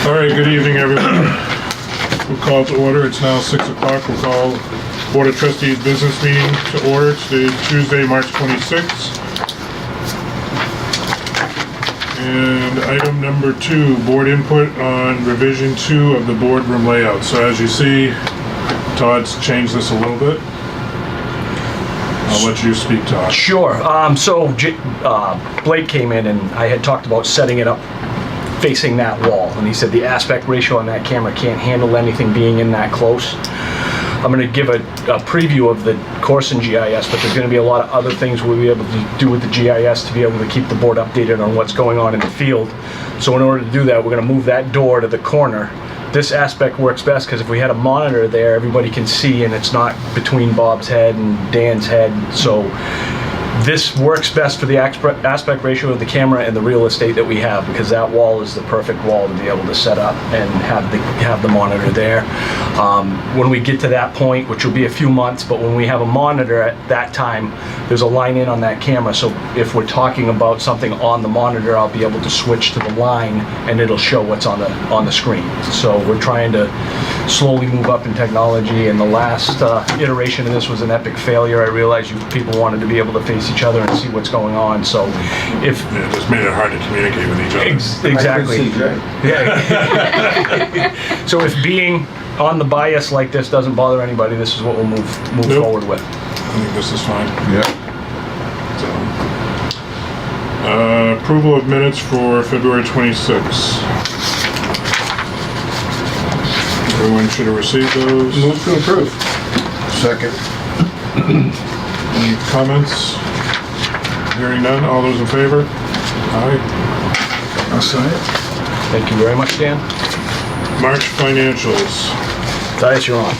All right, good evening, everyone. We'll call it to order. It's now 6 o'clock. We'll call Board of Trustees business meeting to order. Today is Tuesday, March 26th. And item number 2, board input on revision 2 of the boardroom layout. So as you see, Todd's changed this a little bit. I'll let you speak, Todd. Sure. Blake came in and I had talked about setting it up facing that wall, and he said the aspect ratio on that camera can't handle anything being in that close. I'm going to give a preview of the course in GIS, but there's going to be a lot of other things we'll be able to do with the GIS to be able to keep the board updated on what's going on in the field. So in order to do that, we're going to move that door to the corner. This aspect works best because if we had a monitor there, everybody can see, and it's not between Bob's head and Dan's head. So this works best for the aspect ratio of the camera and the real estate that we have, because that wall is the perfect wall to be able to set up and have the monitor there. When we get to that point, which will be a few months, but when we have a monitor at that time, there's a line in on that camera. So if we're talking about something on the monitor, I'll be able to switch to the line and it'll show what's on the screen. So we're trying to slowly move up in technology, and the last iteration of this was an epic failure. I realized you people wanted to be able to face each other and see what's going on. So if it just made it hard to communicate with each other. Exactly. Yeah. So if being on the bias like this doesn't bother anybody, this is what we'll move forward with. I think this is fine. Yeah. So, approval of minutes for February 26th. Everyone should have received those. Move to approve. Second. Any comments? Hearing none. All those in favor? Aye. I'll sign it. Thank you very much, Dan. March financials. Dias, you're on.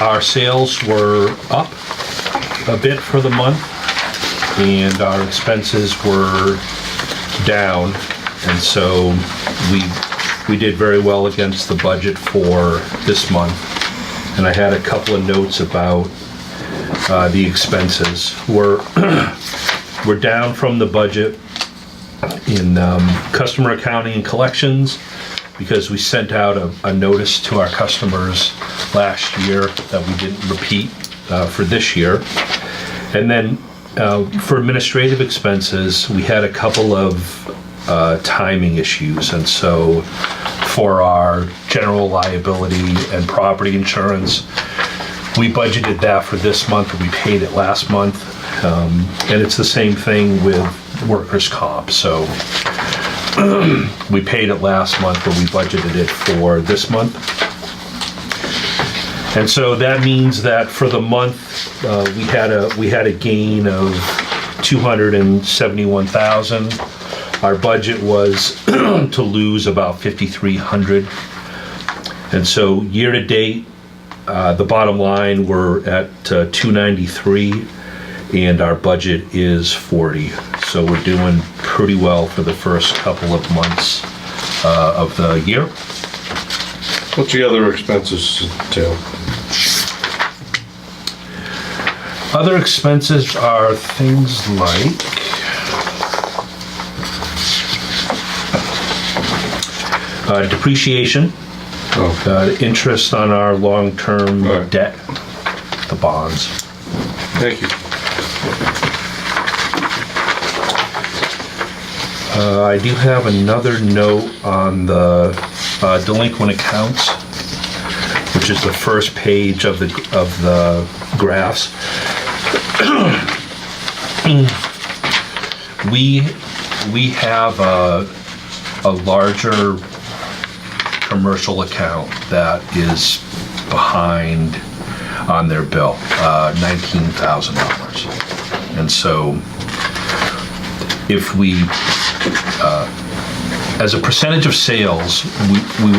Our sales were up a bit for the month, and our expenses were down, and so we did very well against the budget for this month. And I had a couple of notes about the expenses. We're down from the budget in customer accounting and collections, because we sent out a notice to our customers last year that we didn't repeat for this year. And then for administrative expenses, we had a couple of timing issues. And so for our general liability and property insurance, we budgeted that for this month, and we paid it last month. And it's the same thing with workers' comp. So we paid it last month, but we budgeted it for this month. And so that means that for the month, we had a gain of $271,000. Our budget was to lose about $5,300. And so year to date, the bottom line, we're at 293, and our budget is 40. So we're doing pretty well for the first couple of months of the year. What's the other expenses entail? Other expenses are things like depreciation, interest on our long-term debt, the bonds. Thank you. I do have another note on the delinquent accounts, which is the first page of the graphs. We have a larger commercial account that is behind on their bill, $19,000. And so if we, as a percentage of sales, we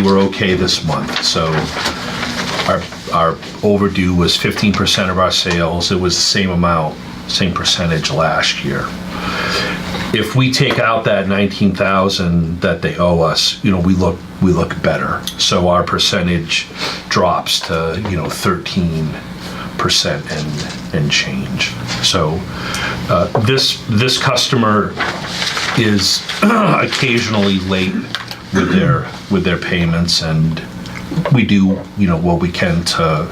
were okay this month. So our overdue was 15% of our sales. It was the same amount, same percentage last year. If we take out that 19,000 that they owe us, we look better. So our percentage drops to 13% and change. So this customer is occasionally late with their payments, and we do, you know, what we can to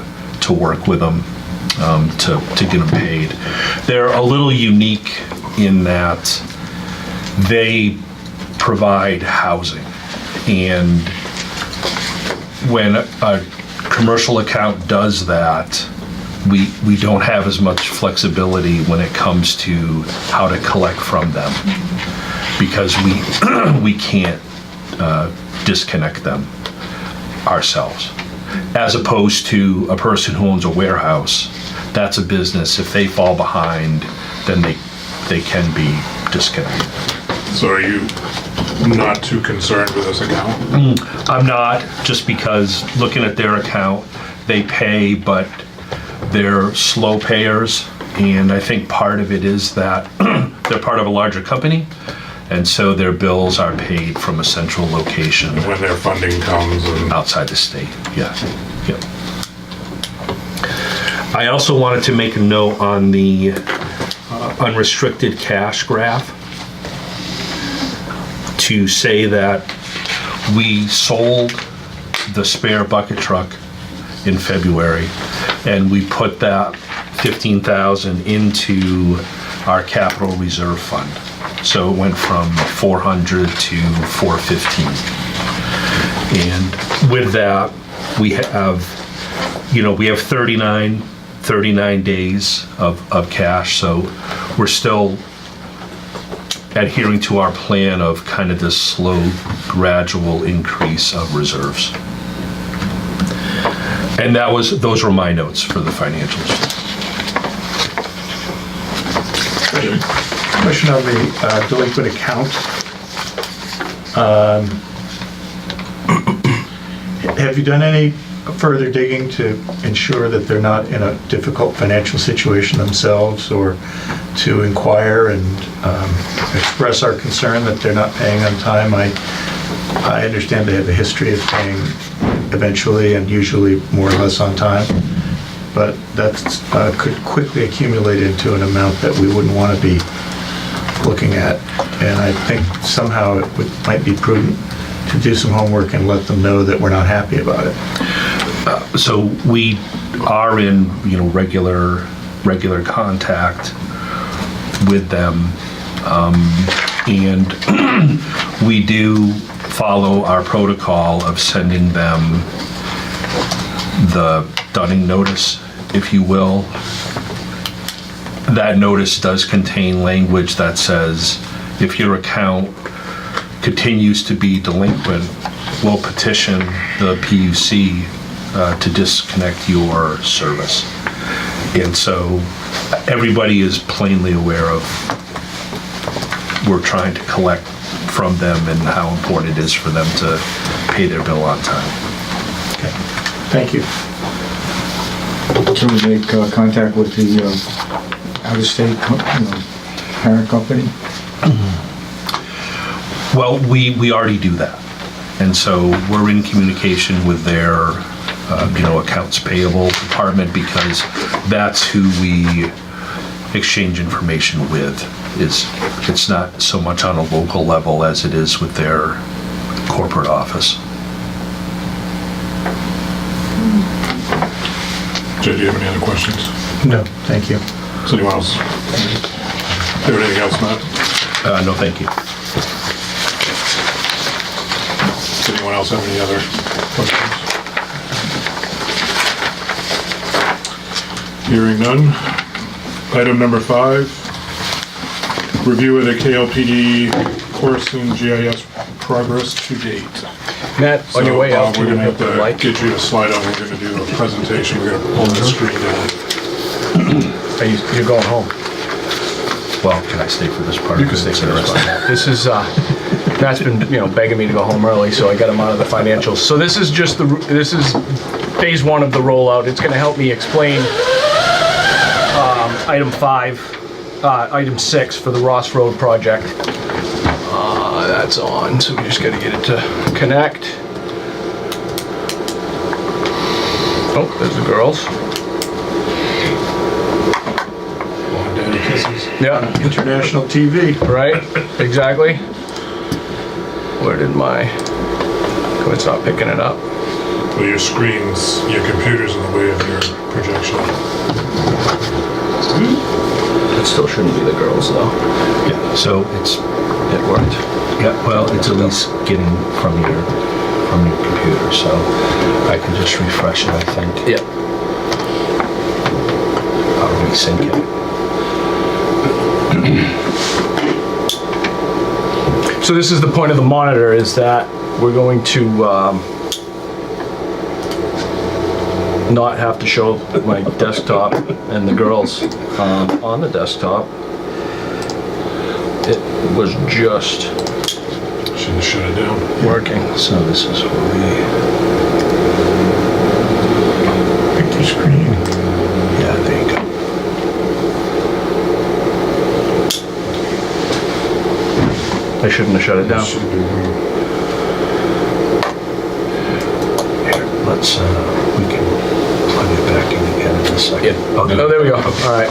work with them to get them paid. They're a little unique in that they provide housing, and when a commercial account does that, we don't have as much flexibility when it comes to how to collect from them, because we can't disconnect them ourselves. As opposed to a person who owns a warehouse, that's a business. If they fall behind, then they can be disconnected. So are you not too concerned with this account? I'm not, just because looking at their account, they pay, but they're slow payers, and I think part of it is that they're part of a larger company, and so their bills are paid from a central location When their funding comes and... outside the state. Yeah. Yep. I also wanted to make a note on the unrestricted cash graph to say that we sold the spare bucket truck in February, and we put that 15,000 into our capital reserve fund. So it went from 400 to 415. And with that, we have, you know, we have 39 days of cash. So we're still adhering to our plan of kind of this slow, gradual increase of reserves. And those were my notes for the financials. Question on the delinquent account. Have you done any further digging to ensure that they're not in a difficult financial situation themselves, or to inquire and express our concern that they're not paying on time? I understand they have a history of paying eventually and usually more or less on time, but that could quickly accumulate into an amount that we wouldn't want to be looking at. And I think somehow it might be prudent to do some homework and let them know that we're not happy about it. So we are in, you know, regular contact with them, and we do follow our protocol of sending them the dunning notice, if you will. That notice does contain language that says if your account continues to be delinquent, we'll petition the PUC to disconnect your service. And so everybody is plainly aware of, we're trying to collect from them and how important it is for them to pay their bill on time. Okay. Thank you. Can we make contact with the out-of-state parent company? Well, we already do that. And so we're in communication with their accounts payable department, because that's who we exchange information with. It's not so much on a local level as it is with their corporate office. Jay, do you have any other questions? No, thank you. Does anyone else? Do you have anything else, Matt? No, thank you. Does anyone else have any other questions? Hearing none. Item number 5, review of the KLPD course in GIS progress to date. Matt, on your way out, We're can you gonna have hit the to light? get you a slide on. We're gonna do a presentation. We're gonna pull the screen down. You're going home. Well, can I stay for this part? You can stay for the rest of it. This is, Matt's been, begging me to go home early, so I got him out of the financials. So this is just this is phase 1 of the rollout. It's gonna help me explain item 6 for the Ross Road project. That's on, so we just gotta get it to connect. Oh, there's the girls. Daddy kisses. Yeah. International TV. Right, exactly. Where did my So it's not picking it up. Well, your screen's, your computer's in the way of your projection. It still shouldn't be the girls though. Yeah, so It worked. yeah, well, it's at least getting from your computer, so I can just refresh it, I think. Yep. I'll resync it. So this is the point of the monitor, is that we're going to not have to show my desktop and the girls on the desktop. It was just Shouldn't shut it down. working. So this is where Pick your screen. yeah, there you go. I shouldn't have shut it down. Should be, Here, let's, we can plug it back in again in a second. Yeah. Oh, there we go. All right.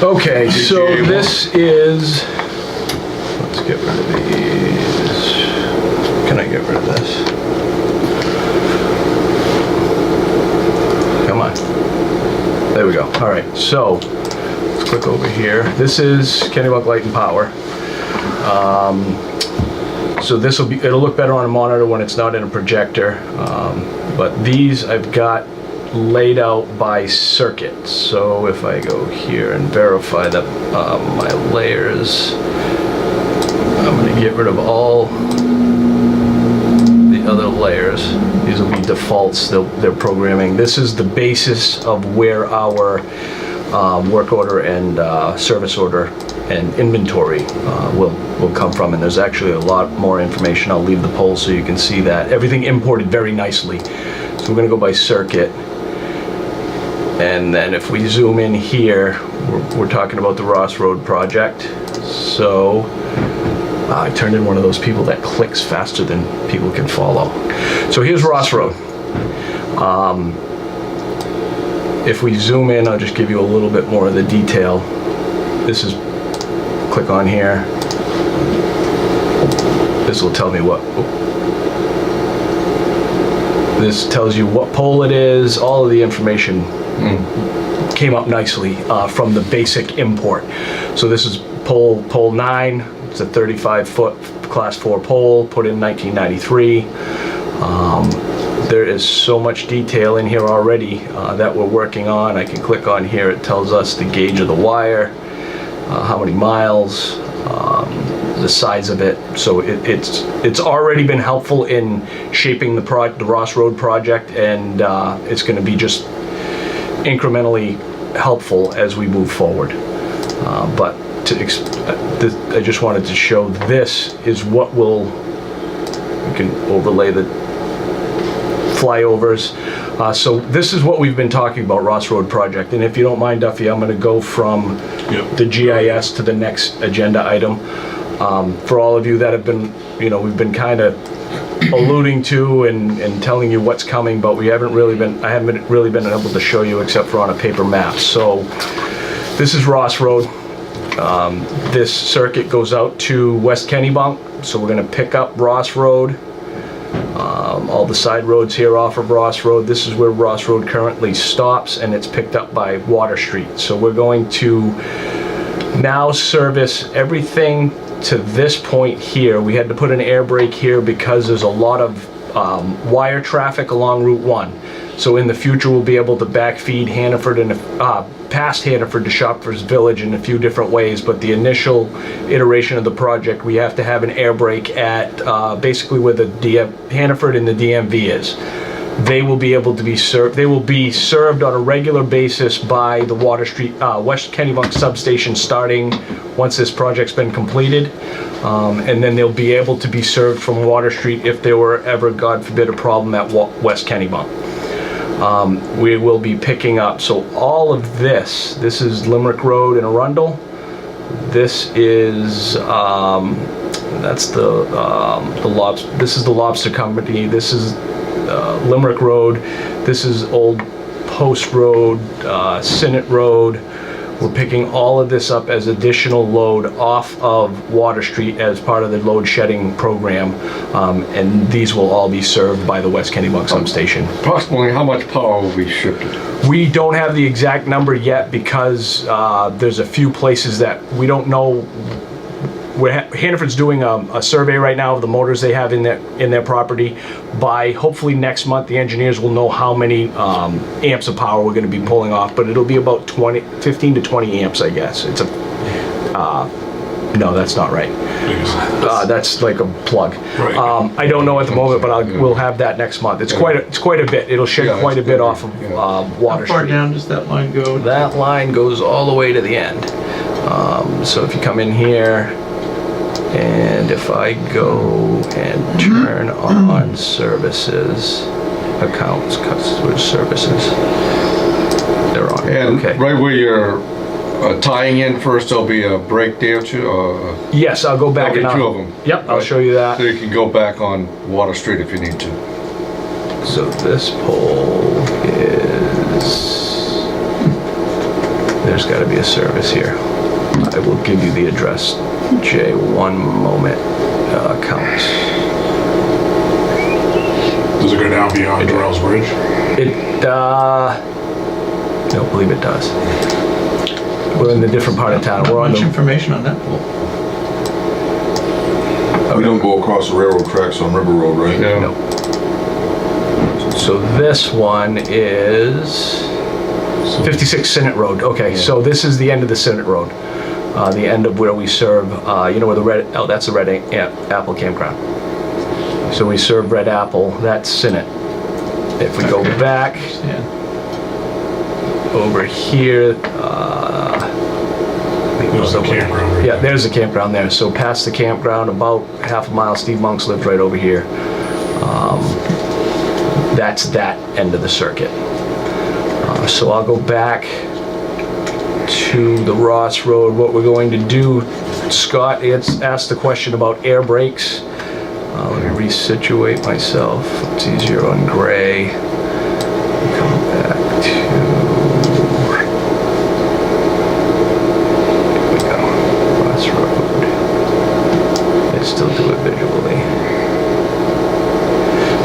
Okay, so this is. Let's get rid of these. Can I get rid of this? Come on. There we go. All right. So let's click over here. This is Kennebunk Light and Power. So this will be. It'll look better on a monitor when it's not in a projector. But these I've got laid out by circuit. So if I go here and verify that my layers, I'm going to get rid of all the other layers. These will be defaults. They're programming. This is the basis of where our work order and service order and inventory will come from, and there's actually a lot more information. I'll leave the poll so you can see that. Everything imported very nicely. So we're going to go by circuit. And then if we zoom in here, we're talking about the Ross Road project. So I turned in one of those people that clicks faster than people can follow. So here's Ross Road. If we zoom in, I'll just give you a little bit more of the detail. This is, click on here. This will tell me what, this tells you what pole it is. All of the information came up nicely from the basic import. So this is pole 9. It's a 35-foot class 4 pole put in 1993. There is so much detail in here already that we're working on. I can click on here. It tells us the gauge of the wire, how many miles, the size of it. So it's already been helpful in shaping the Ross Road project, and it's going to be just incrementally helpful as we move forward. But I just wanted to show this is what will, you can overlay the flyovers. So this is what we've been talking about, Ross Road project. And if you don't mind, Duffy, I'm going to go from the GIS to the next agenda item. For all of you that have been, we've been kind of alluding to and telling you what's coming, but I haven't really been able to show you except for on a paper map. So this is Ross Road. This circuit goes out to West Kennebunk, so we're going to pick up Ross Road. All the side roads here off of Ross Road. This is where Ross Road currently stops, and it's picked up by Water Street. So we're going to now service everything to this point here. We had to put an air brake here because there's a lot of wire traffic along Route 1. So in the future, we'll be able to backfeed Hannaford and past Hannaford to Shopper's Village in a few different ways. But the initial iteration of the project, we have to have an air brake at basically where the Hannaford and the DMV is. They will be able to be served. They will be served on a regular basis by the Water Street West Kennebunk substation starting once this project's been completed, and then they'll be able to be served from Water Street if there were ever, God forbid, a problem at West Kennebunk. We will be picking up, so all of this is Limerick Road in Arundel. This is that's this is the Lobster Company. This is Limerick Road. This is Old Post Road, Sinnott Road. We're picking all of this up as additional load off of Water Street as part of the load shedding program. And these will all be served by the West Kennebunk substation. Approximately how much power will be shifted? We don't have the exact number yet because there's a few places that we don't know. Hannaford's doing a survey right now of the motors they have in their property. By hopefully next month, the engineers will know how many amps of power we're going to be pulling off, but it'll be about 15 to 20 amps, I guess. It's a no, that's not right. That's like a plug. Right. I don't know at the moment, but we'll have that next month. It's quite a bit. It'll shed Yeah, quite a it's bit good. off of Water How far Street. down does that line go? That line goes all the way to the end. So if you come in here, and if I go and turn on services, accounts, customer services, they're on. And Okay. right where you're tying in first, there'll be a break there too? Yes, I'll go back There'll be and two of them. Yep, I'll Right. show you So that. you can go back on Water Street if you need to. So this pole is, there's got to be a service here. I will give you the address, Jay, one moment. Accounts. Does it go down beyond Durrell's Bridge? Don't believe it does. We're in a different part of town. We're on Much the, information on that pole. We don't go across the railroad tracks on River Road, right? Yeah. no. So this one is 56 Senate Road. Okay, so this is the end of the Senate Road. The end of where we serve, you know where the that's the Red Apple Campground. So we serve Red Apple, that's Senate. If we go back Yeah. over here, There's the campground right yeah, there. there's the campground there. So past the campground, about half a mile, Steve Monks lived right over here. That's that end of the circuit. So I'll go back to the Ross Road. What we're going to do, Scott asked the question about air brakes. Let me resituate myself. It's easier on gray. Come back to, here we go, Ross Road. I still do it visually.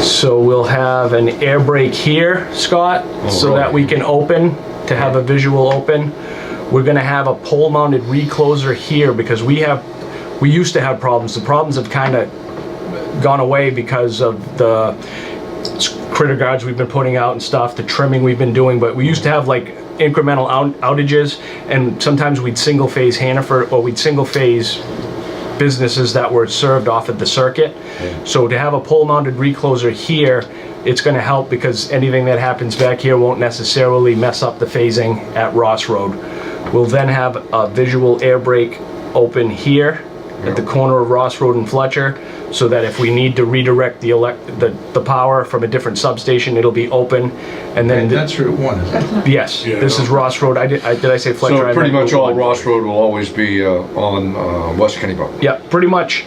So we'll have an air brake here, Scott, so that we can open, to have a visual open. We're gonna have a pole mounted recloser here because we used to have problems. The problems have kind of gone away because of the critter guards we've been putting out and stuff, the trimming we've been doing, but we used to have like incremental outages, and sometimes we'd single phase Hannaford, or we'd single phase businesses that were served off of the circuit. So to have a pole mounted recloser here, it's going to help because anything that happens back here won't necessarily mess up the phasing at Ross Road. We'll then have a visual air brake open here at the corner of Ross Road and Fletcher, so that if we need to redirect the power from a different substation, it'll be open. And then That's Route 1, isn't it? yes, Yeah, this no. is Ross Road. Did I say Fletcher? So I pretty meant much Route all 1. Ross Road will always be on West Kennebunk. Yeah, pretty much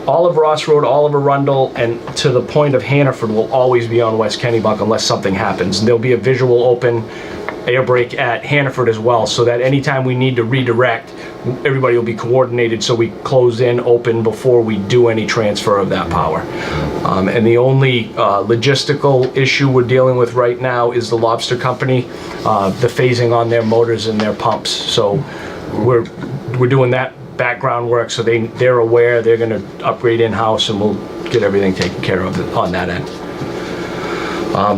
all of Ross Road, all of Arundel, and to the point of Hannaford will always be on West Kennebunk unless something happens. And there'll be a visual open air brake at Hannaford as well, so that anytime we need to redirect, everybody will be coordinated so we close in, open before we do any transfer of that power. And the only logistical issue we're dealing with right now is the Lobster Company, the phasing on their motors and their pumps. So we're doing that background work, so they're aware, they're gonna upgrade in-house, and we'll get everything taken care of on that end.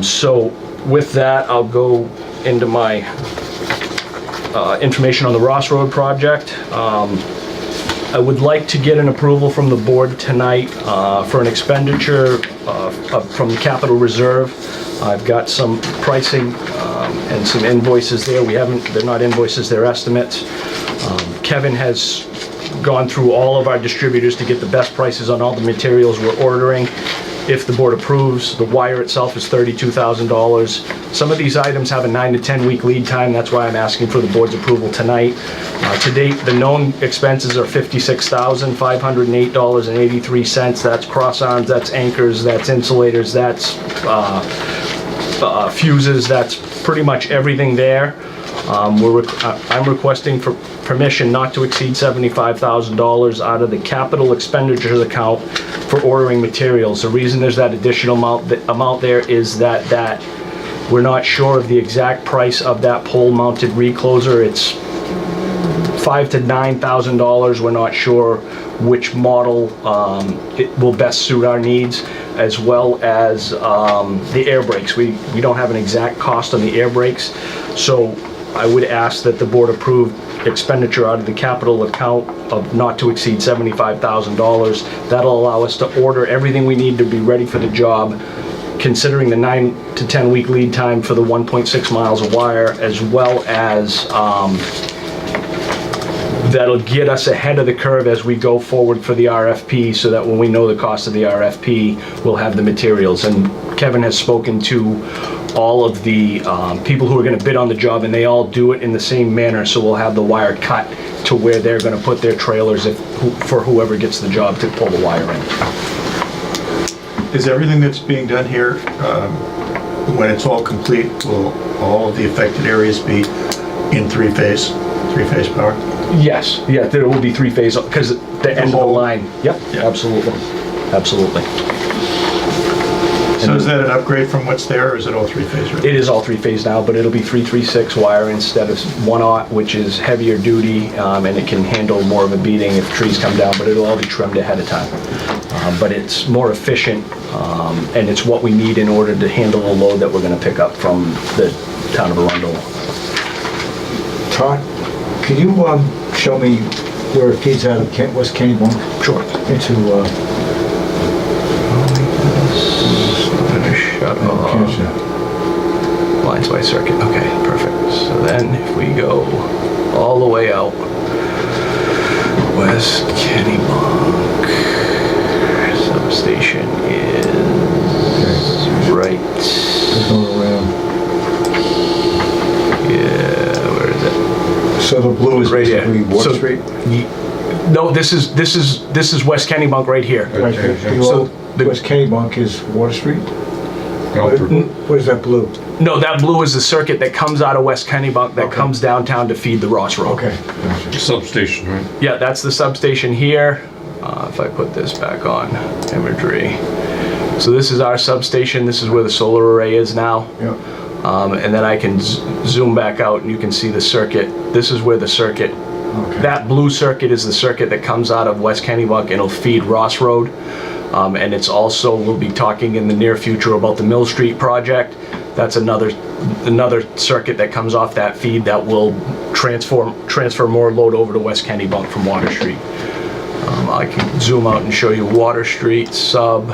So with that, I'll go into my information on the Ross Road project. I would like to get an approval from the board tonight for an expenditure from the capital reserve. I've got some pricing and some invoices there. They're not invoices, they're estimates. Kevin has gone through all of our distributors to get the best prices on all the materials we're ordering. If the board approves, the wire itself is $32,000. Some of these items have a 9 to 10 week lead time. That's why I'm asking for the board's approval tonight. To date, the known expenses are $56,508.83. That's cross arms, that's anchors, that's insulators, that's fuses, that's pretty much everything there. I'm requesting for permission not to exceed $75,000 out of the capital expenditures account for ordering materials. The reason there's that additional amount there is that we're not sure of the exact price of that pole-mounted recloser. It's $5,000 to $9,000. We're not sure which model it will best suit our needs, as well as the air brakes. We don't have an exact cost on the air brakes, so I would ask that the board approve expenditure out of the capital account of not to exceed $75,000. That'll allow us to order everything we need to be ready for the job, considering the 9 to 10 week lead time for the 1.6 miles of wire, as well as that'll get us ahead of the curve as we go forward for the RFP, so that when we know the cost of the RFP, we'll have the materials. And Kevin has spoken to all of the people who are going to bid on the job, and they all do it in the same manner, so we'll have the wire cut to where they're going to put their trailers for whoever gets the job to pull the wire in. Is everything that's being done here, when it's all complete, will all of the affected areas be in three-phase power? Yes, yeah, there will be three-phase, because the end of the whole- line. Yep, absolutely, absolutely. So is that an upgrade from what's there, or is it all three-phase? It is all three-phase now, but it'll be 336 wire instead of 1/0, which is heavier duty, and it can handle more of a beating if trees come down, but it'll all be trimmed ahead of time. But it's more efficient, and it's what we need in order to handle the load that we're gonna pick up from the town of Arundel. Todd, can you show me where it feeds out of West Kennybunk Sure. into Shut off. Cancer? Lines by circuit, okay, perfect. So then if we go all the way out, West Kennybunk substation is right, There's no around. yeah, where is it? So the blue is Right here. basically Water So- Street? No, this is West Kennybunk right here. Right, the So old West Kennybunk is Water Street? What is that blue? No, that blue is the circuit that comes out of West Kennybunk that comes downtown to feed the Ross Road. Okay, gotcha. Substation, right? Yeah, that's the substation here. If I put this back on imagery. So this is our substation. This is where the solar array is now. Yeah. And then I can zoom back out and you can see the circuit. This is where the circuit, Okay. that blue circuit is the circuit that comes out of West Kennybunk and it'll feed Ross Road. And it's also, we'll be talking in the near future about the Mill Street project. That's another circuit that comes off that feed that will transfer more load over to West Kennybunk from Water Street. I can zoom out and show you Water Street sub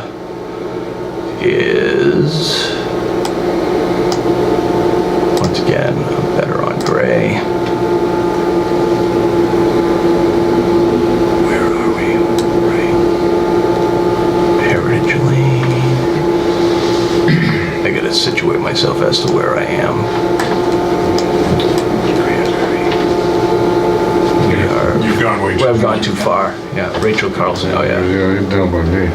is, once again, I'm better on gray. Where are we? Right. Heritage Lane. I gotta situate myself as to where I am. You've gone way too Well, I've far. gone too far. Yeah, Rachel Carlson, oh yeah. Yeah, you're down by me.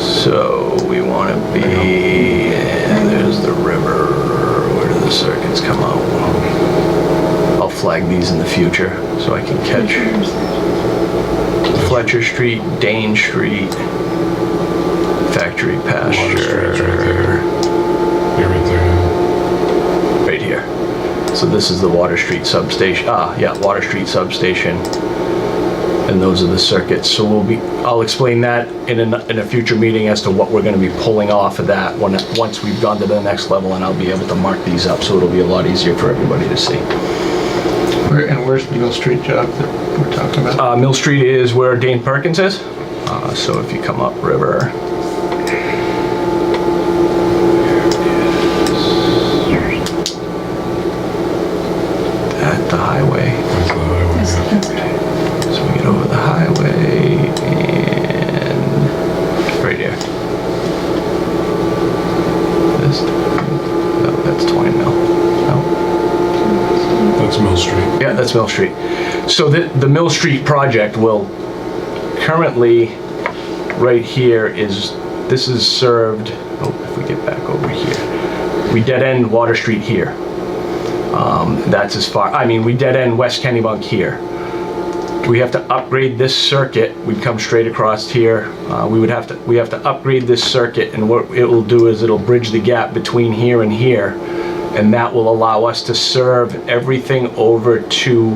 So we want to be, and there's the river. Where do the circuits come out? I'll flag these in the future so I can catch Fletcher Street, Dane Street, Factory Water Street's right Pasture, there. Everything. right here. So this is the Water Street substation. Yeah, Water Street substation. And those are the circuits. So I'll explain that in a future meeting as to what we're gonna be pulling off of that once we've gone to the next level, and I'll be able to mark these up, so it'll be a lot easier for everybody to see. And where's the Mill Street job that we're talking about? Mill Street is where Dane Perkins is. So if you come up river. At the highway. That's the highway. So we get over the highway and right here. This, no, that's 20 mil. No. That's Mill Street. Yeah, that's Mill Street. So the Mill Street project will currently, right here this is served, oh, if we get back over here. We dead end Water Street here. That's as far, I mean, we dead end West Kennebunk here. We have to upgrade this circuit. We'd come straight across here. We have to upgrade this circuit, and what it will do is it'll bridge the gap between here and here, and that will allow us to serve everything over to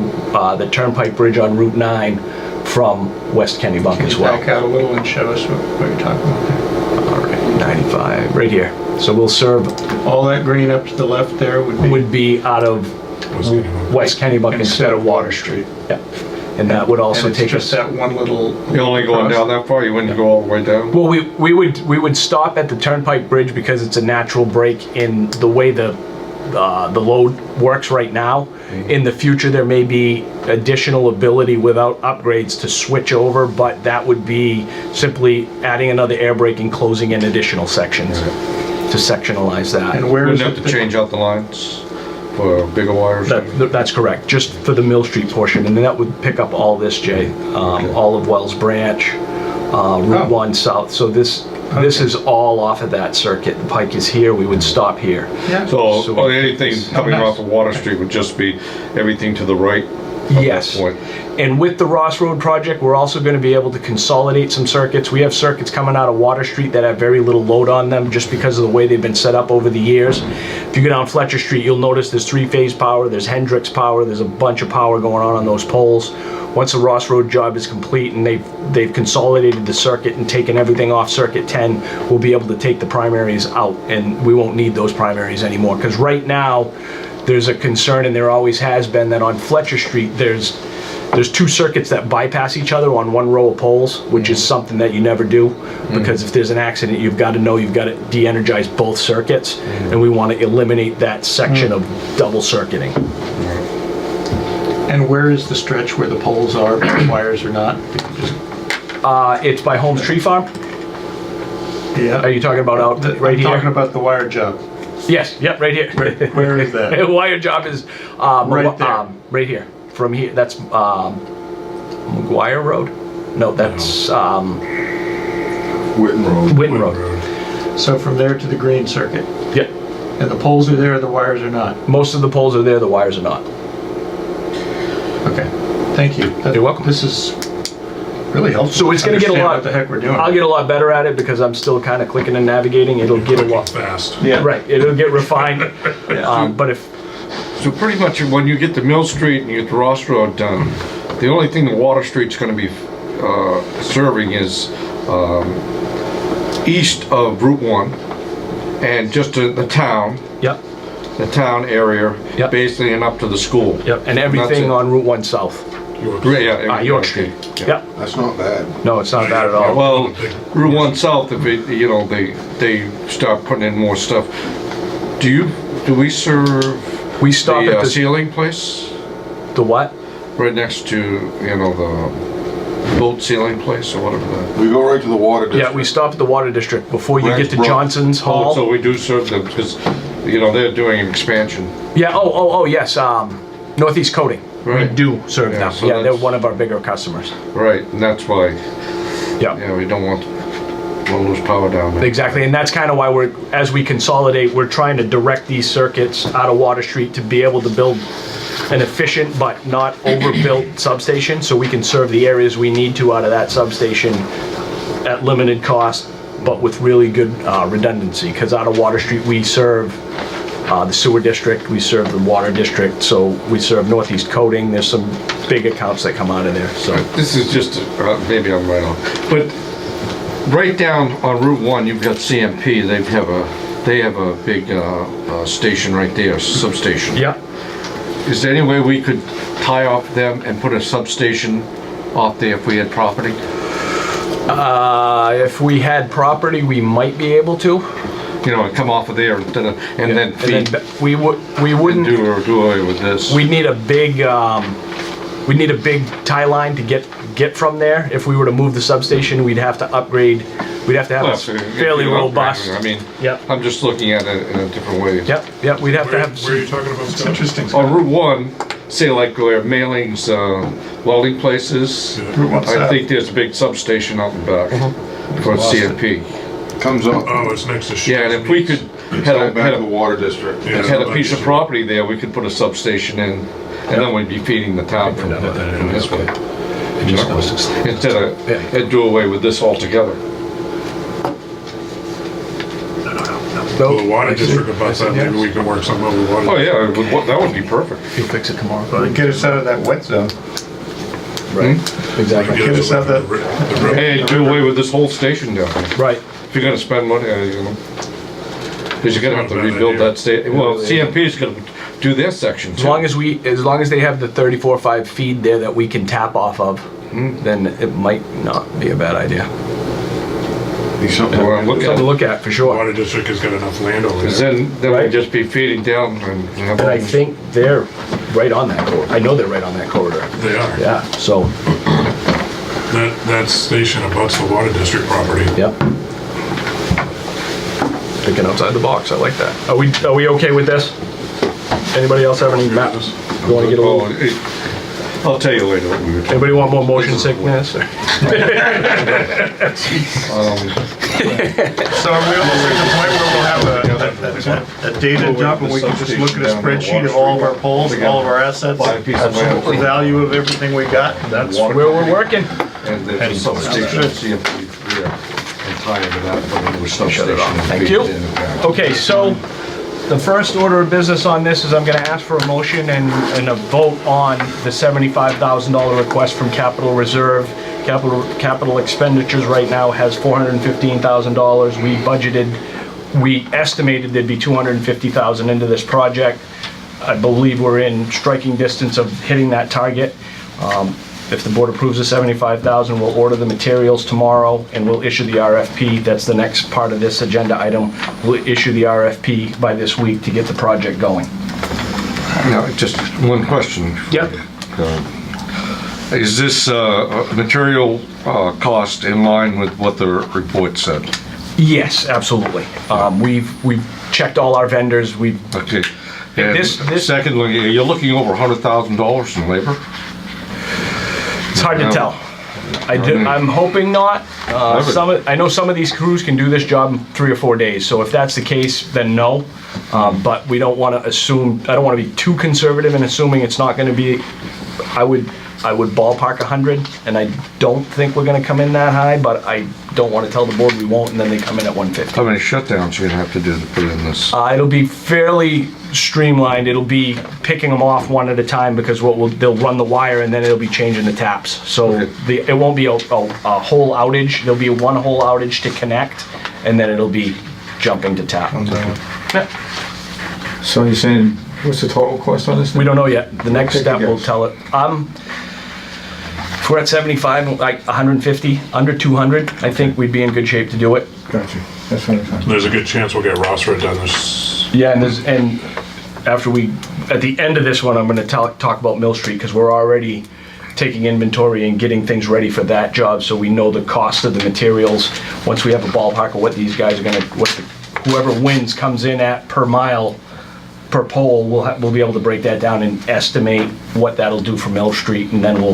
the Turnpike Bridge on Route 9 from West Kennebunk Can as you well. back out a little and show us what you're talking about there? All right, 95, right here. So we'll serve, All that green up to the left there would be out of West Kennebunk instead of Water Street. Yeah. And that would also and it's take just us. that one little. You only going down that far? You wouldn't go all the way down? Well, we would stop at the Turnpike Bridge because it's a natural break in the way the load works right now. In the future, there may be additional ability without upgrades to switch over, but that would be simply adding another air brake and closing in additional sections to sectionalize that. And where is Wouldn't have to change out the lines for bigger wires? That's correct, just for the Mill Street portion, and then that would pick up all this, Jay. All of Wells Branch, Route 1 South, so this is all off of that circuit. The Pike is here, we would stop here. Yeah. So anything coming off of Water Street would just be everything to the right? Yes. Point. And with the Ross Road project, we're also going to be able to consolidate some circuits. We have circuits coming out of Water Street that have very little load on them just because of the way they've been set up over the years. If you go down Fletcher Street, you'll notice there's three-phase power, there's Hendrix power, there's a bunch of power going on those poles. Once the Ross Road job is complete and they've consolidated the circuit and taken everything off Circuit 10, we'll be able to take the primaries out and we won't need those primaries anymore. Because right now, there's a concern, and there always has been, that on Fletcher Street, there's two circuits that bypass each other on one row of poles, which is something that you never do, because if there's an accident, you've got to know you've got to de-energize both circuits, and we want to eliminate that section of double circuiting. And where is the stretch where the poles are, but the wires are not? It's by Holmes Tree Farm. Yeah. Are you talking about out right here? I'm talking about the wire job. Yes, yep, right here. Where is that? Wire job is Right there. right here. From here, that's McGuire Road. No, that's Witten Road. Witten Road. So from there to the green circuit. Yep. And the poles are there, the wires are not. Most of the poles are there. The wires are not. Okay. Thank you. You're welcome. This is really helpful. So it's going to get a Understand lot. What the heck we're doing? I'll get a lot better at it because I'm still kind of clicking and navigating. It'll get a lot. Fast. Yeah. Right. It'll get refined. But if So pretty much when you get to Mill Street and you get the Ross Road done, the only thing the Water Street's gonna be serving is east of Route 1 and just the town, yep, the town area, Yep. basically, and up to the school. yep, and That's everything it. on Route 1 South. Yeah, York Street. yeah. Yep. That's not bad. No, it's not bad at all. Well, Route 1 South, if it, you know, they start putting in more stuff. Do we serve We stop the at the sealing place? the what? Right next to, you know, the boat sealing place or whatever that. We go right to the water district. Yeah, we stop at the Water District before you get to Rexbrook. Johnson's Hall. So we do serve them because, you know, they're doing an expansion. Yeah. Oh, yes. Northeast Coating. We Right. do serve Yeah, them. so Yeah, they're that's- one of our bigger customers. Right, and that's why, Yeah. yeah, we don't want to lose power down there. Exactly, and that's kind of why as we consolidate, we're trying to direct these circuits out of Water Street to be able to build an efficient but not overbuilt substation, so we can serve the areas we need to out of that substation at limited cost, but with really good redundancy, because out of Water Street, we serve the sewer district, we serve the water district, so we serve Northeast Coating. There's some big accounts that come out of there, so. This is just, maybe I'm right on, but right down on Route 1, you've got CMP, they have a big station right there, substation. Yeah. Is there any way we could tie off them and put a substation off there if we had property? If we had property, we might be able to. You know, come off of there and then feed, We wouldn't. do away with this. We'd need a big tie line to get from there. If we were to move the substation, we'd have to upgrade. We'd have to have Well, a so if fairly you upgrade robust. it, I mean, Yep. I'm just looking at it in a different way. Yep. We'd have to have. Where are you talking about, It's Scott? interesting. On Route 1, say like where mailings, welding places, Route 1 I South. think there's a big substation out the back for CMP. Comes up. Oh, it's next to. Yeah, and if we could It's held back to the water district. Yeah. had a piece of property there, we could put a substation in, and then we'd be feeding the town from this way. It just goes to- Instead of, Yeah. and do away with this altogether. Well, the water district abuts that, maybe we can work something out with water. Oh, yeah, that would be perfect. You'll fix it tomorrow. Get us out of that wet zone. Right, exactly. Get us Get us out away from the road. And do away with this whole station down there. Right. If you're gonna spend money, you know, because you're gonna have to Not a bad rebuild idea. that state, well, CMP's gonna do their section As too. long as they have the 34.5 feed there that we can tap off of, then it might not be a bad idea. Be something Well, to look Something to at, look at for sure. Water district has got enough land over because there. then Right. we'd just be feeding down and have. And I think they're right on that corridor. I know they're right on that corridor. They are. Yeah, so, That station abuts the water district property. yep. Thinking outside the box, I like that. Are we okay with this? Anybody else have any maps? You wanna get a little, I'll tell you later what we were talking. anybody want more motion sickness? So are we almost at the point where we'll have a data dump and we can just look at a spreadsheet of all of our poles, all of our assets, Buy a piece of land. the value of everything we got? That's where we're working. And there's a substation, CMP, yeah, and tie into that, but it was substation. Shut it off. and Thank feed you. it in the back. Okay, so the first order of business on this is I'm gonna ask for a motion and a vote on the $75,000 request from capital reserve. Capital expenditures right now has $415,000. We estimated there'd be $250,000 into this project. I believe we're in striking distance of hitting that target. If the board approves the $75,000, we'll order the materials tomorrow and we'll issue the RFP. That's the next part of this agenda item. We'll issue the RFP by this week to get the project going. Now, just one question. Yep. Is this material cost in line with what the report said? Yes, absolutely. We've checked all our vendors. Okay. And This- secondly, you're looking over $100,000 in labor? It's hard to tell. I'm hoping not. I know some of these crews can do this job in 3 or 4 days, so if that's the case, then no. But we don't want to assume, I don't want to be too conservative in assuming it's not going to be, I would ballpark 100, and I don't think we're going to come in that high, but I don't want to tell the board we won't, and then they come in at 150. How many shutdowns are you gonna have to do to put in this? It'll be fairly streamlined. It'll be picking them off one at a time because they'll run the wire and then it'll be changing the taps. So Okay. it won't be a whole outage. There'll be one whole outage to connect and then it'll be jumping to tap. Yeah. So you're saying, what's the total cost on this? We don't know yet. The next Take a step will guess. tell it. If we're at 75, like 150, under 200, I think we'd be in good shape to do it. Gotcha, that's what I'm trying. There's a good chance we'll get Rossford done this. Yeah, and after at the end of this one, I'm gonna talk about Mill Street, because we're already taking inventory and getting things ready for that job, so we know the cost of the materials. Once we have a ballpark of what these guys are gonna, whoever wins comes in at per mile, per pole, we'll be able to break that down and estimate what that'll do for Mill Street, and then we'll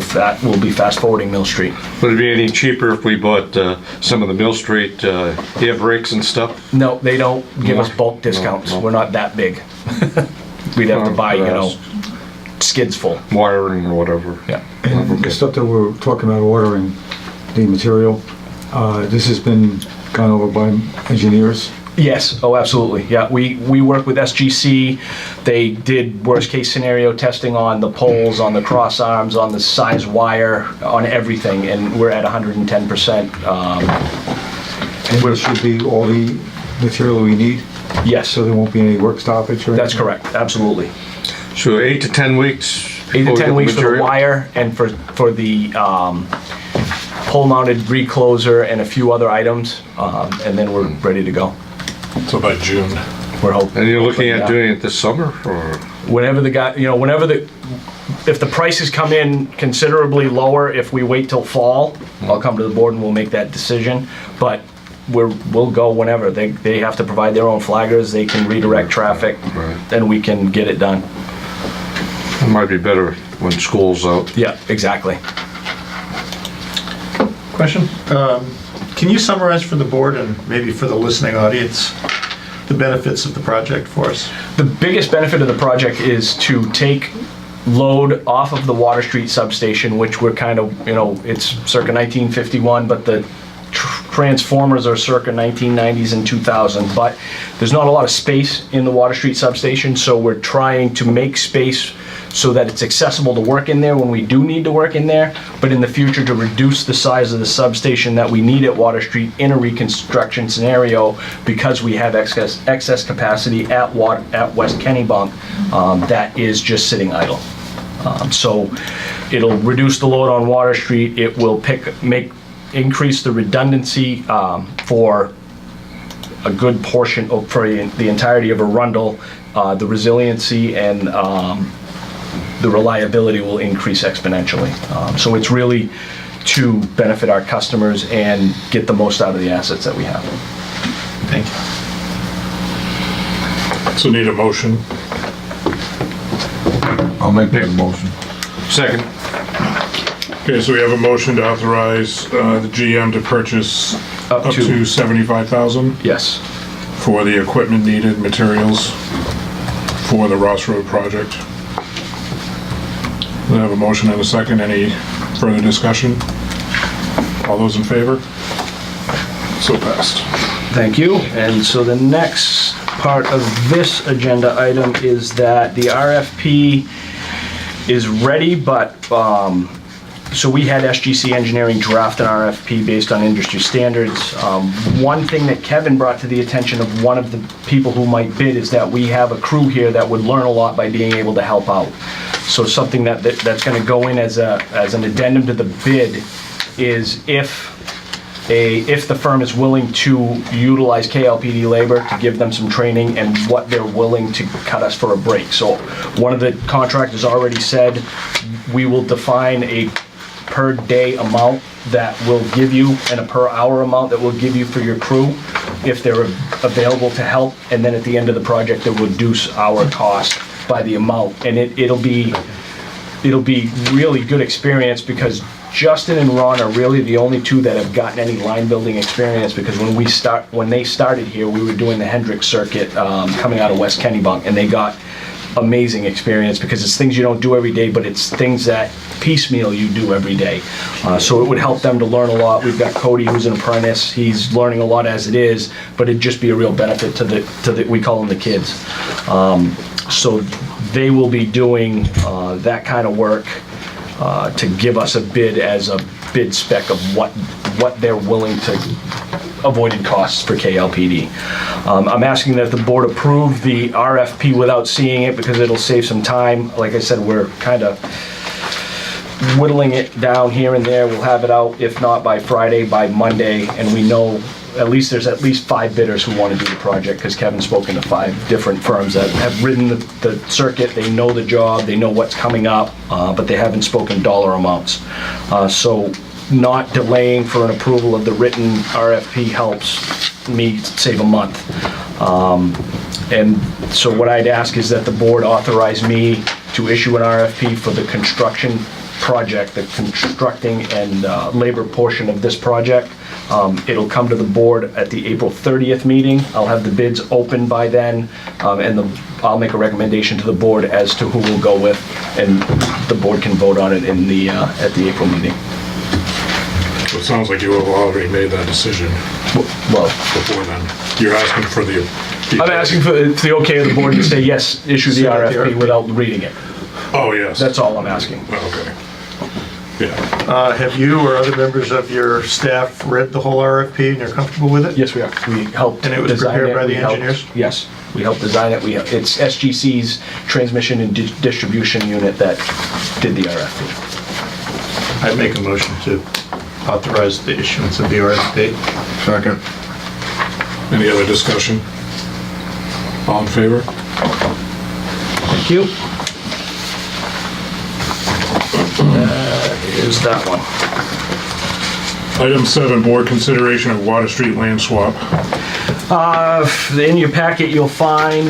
be fast forwarding Mill Street. Would it be any cheaper if we bought some of the Mill Street air brakes and stuff? No, they don't give us No. bulk discounts. No. We're not that big. We'd have to buy, skids full. Wiring or whatever? Yeah. And the stuff that we're talking about ordering, the material, this has been gone over by engineers. Yes, oh, absolutely. Yeah, we work with SGC. They did worst case scenario testing on the poles, on the cross arms, on the size wire, on everything, and we're at 110%. And this should be all the material we need, Yes, so there won't be any work stoppage or anything? that's correct, absolutely. So 8 to 10 weeks? 8 to before we 10 get weeks for the material? wire and for the pole-mounted recloser and a few other items, and then we're ready to go. So by June. We're hoping. And you're looking at Yeah. doing it this summer, or? Whenever the guy, if the prices come in considerably lower, if we wait till fall, I'll come to the board and we'll make that decision. But we'll go whenever. They have to provide their own flaggers, they can redirect traffic, Right. then we can get it done. It might be better when school's out. Yeah, exactly. Question? Can you summarize for the board and maybe for the listening audience, the benefits of the project for us? The biggest benefit of the project is to take load off of the Water Street substation, which we're kind of, it's circa 1951, but the transformers are circa 1990s and 2000. But there's not a lot of space in the Water Street substation, so we're trying to make space so that it's accessible to work in there when we do need to work in there, but in the future to reduce the size of the substation that we need at Water Street in a reconstruction scenario, because we have excess capacity at West Kennebunk that is just sitting idle. So it'll reduce the load on Water Street. It will increase the redundancy for a good portion for the entirety of Arundel. The resiliency and the reliability will increase exponentially. So it's really to benefit our customers and get the most out of the assets that we have. Thank you. So need a motion. I'll make that motion. Second. Okay, so we have a motion to authorize the GM to purchase Up up to- to $75,000 Yes. for the equipment needed, materials for the Ross Road project. We have a motion and a second. Any further discussion? All those in favor? So passed. Thank you. And so the next part of this agenda item is that the RFP is ready, but, so we had SGC Engineering draft an RFP based on industry standards. One thing that Kevin brought to the attention of one of the people who might bid is that we have a crew here that would learn a lot by being able to help out. So something that's gonna go in as an addendum to the bid is if the firm is willing to utilize KLPD labor to give them some training and what they're willing to cut us for a break. So one of the contractors already said, we will define a per day amount that will give you and a per hour amount that will give you for your crew if they're available to help. And then at the end of the project, they'll reduce our cost by the amount. And it'll be really good experience because Justin and Ron are really the only two that have gotten any line building experience, because when they started here, we were doing the Hendrix circuit coming out of West Kennebunk, and they got amazing experience because it's things you don't do every day, but it's things that piecemeal you do every day. So it would help them to learn a lot. We've got Cody, who's an apprentice. He's learning a lot as it is, but it'd just be a real benefit to the we call them the kids. So they will be doing that kind of work to give us a bid as a bid spec of what they're willing to avoided costs for KLPD. I'm asking that the board approve the RFP without seeing it because it'll save some time. Like I said, we're kind of whittling it down here and there. We'll have it out, if not by Friday, by Monday, and we know there's at least 5 bidders who want to do the project, because Kevin's spoken to 5 different firms that have ridden the circuit. They know the job, they know what's coming up, but they haven't spoken dollar amounts. So not delaying for an approval of the written RFP helps me save a month. And so what I'd ask is that the board authorize me to issue an RFP for the construction project, the constructing and labor portion of this project. It'll come to the board at the April 30th meeting. I'll have the bids open by then, and I'll make a recommendation to the board as to who we'll go with, and the board can vote on it in the at the April meeting. So it sounds like you have already made that decision Well, before then. You're asking for the... I'm asking for the okay of the board to say yes, issue the RFP without reading it. Oh, yes. That's all I'm asking. Okay. Yeah. Have you or other members of your staff read the whole RFP and you're comfortable with it? Yes, we are. We helped And it was design prepared by We the helped- engineers? Yes, we helped design it. It's SGC's transmission and distribution unit that did the RFP. I'd make a motion to authorize the issuance of the RFP. Second. Any other discussion? All in favor? Thank you. Is that one. Item 7, board consideration of Water Street land swap. In your packet, you'll find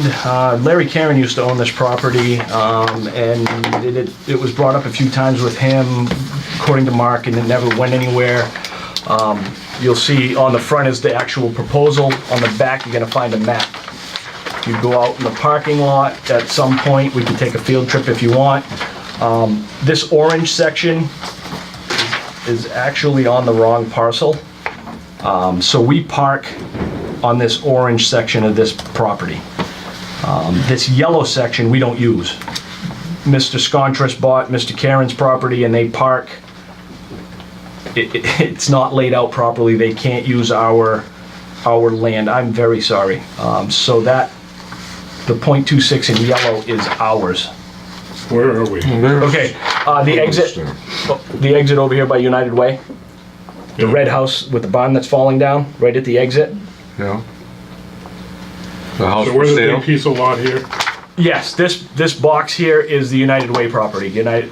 Larry Karen used to own this property, and it was brought up a few times with him, according to Mark, and it never went anywhere. You'll see on the front is the actual proposal. On the back, you're gonna find a map You go out in the parking lot at some point. We can take a field trip if you want. This orange section is actually on the wrong parcel. So we park on this orange section of this property. This yellow section we don't use. Mr. Scontris bought Mr. Karen's property and they park. It's not laid out properly. They can't use our land. I'm very sorry. So that, the .26 in yellow is ours. Where are we? Okay, the exit over here by United Way. The red house with the barn that's falling down, right at the exit. Yeah. The house So for where's the sale? big piece of lot here? Yes, this box here is the United Way property. United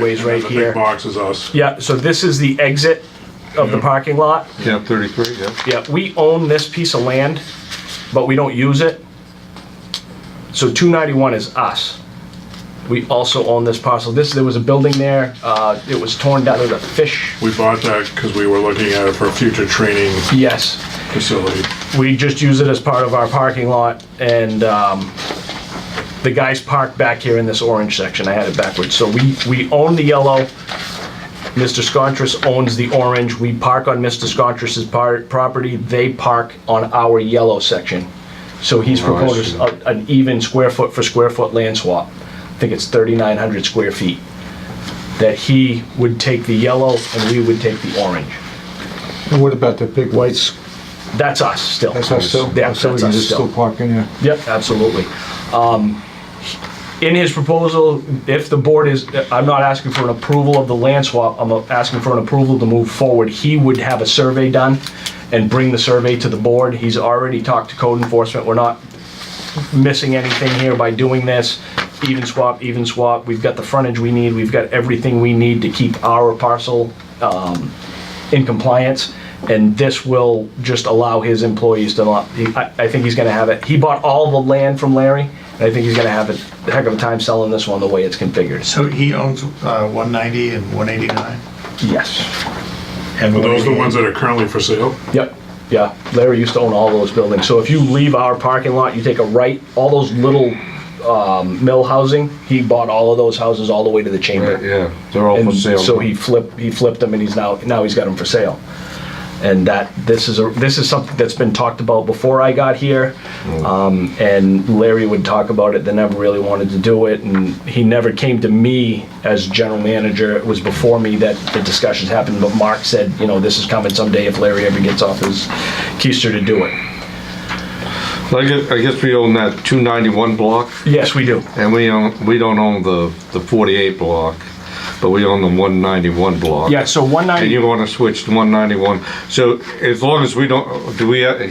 Way's And then right the here. big box is us. Yeah, so this is the exit of the parking lot. Yeah, 33, yeah. Yeah, we own this piece of land, but we don't use it. So 291 is us. We also own this parcel. There was a building there. It was torn down. It was a fish. We bought that because we were looking at it for a future training Yes. facility. We just use it as part of our parking lot, and the guys park back here in this orange section. I had it backwards. So we own the yellow. Mr. Scontris owns the orange. We park on Mr. Scontris's property. They park on our yellow section. So he's Oh, I proposed see. an even square foot for square foot land swap. I think it's 3,900 square feet. That he would take the yellow and we would take the orange. And what about the big whites? That's us still. That's us still? Yeah, So we that's can us just still still. park in there? Yep, absolutely. In his proposal, if the board is, I'm not asking for an approval of the land swap, I'm asking for an approval to move forward. He would have a survey done and bring the survey to the board. He's already talked to code enforcement. We're not missing anything here by doing this. Even swap, even swap. We've got the frontage we need. We've got everything we need to keep our parcel in compliance. And this will just allow his employees to not, I think he's gonna have it. He bought all the land from Larry, and I think he's gonna have a heck of a time selling this one the way it's configured. So he owns 190 and 189? Yes. And Are those the 188? ones that are currently for sale? Yep. Yeah. Larry used to own all those buildings. So if you leave our parking lot, you take a right, all those little mill housing, he bought all of those houses all the way to the chamber. Right, yeah, they're all for And sale. so he flipped them, and he's now he's got them for sale. And this is something that's been talked about before I got here. And Larry would talk about it, they never really wanted to do it, and he never came to me as general manager. It was before me that the discussions happened, but Mark said, you know, this is coming someday if Larry ever gets off his keister to do it. I guess we own that 291 block, Yes, we do. and we don't own the 48 block, but we own the 191 block. Yeah, so And 190, you want to switch to 191, so as long as we don't,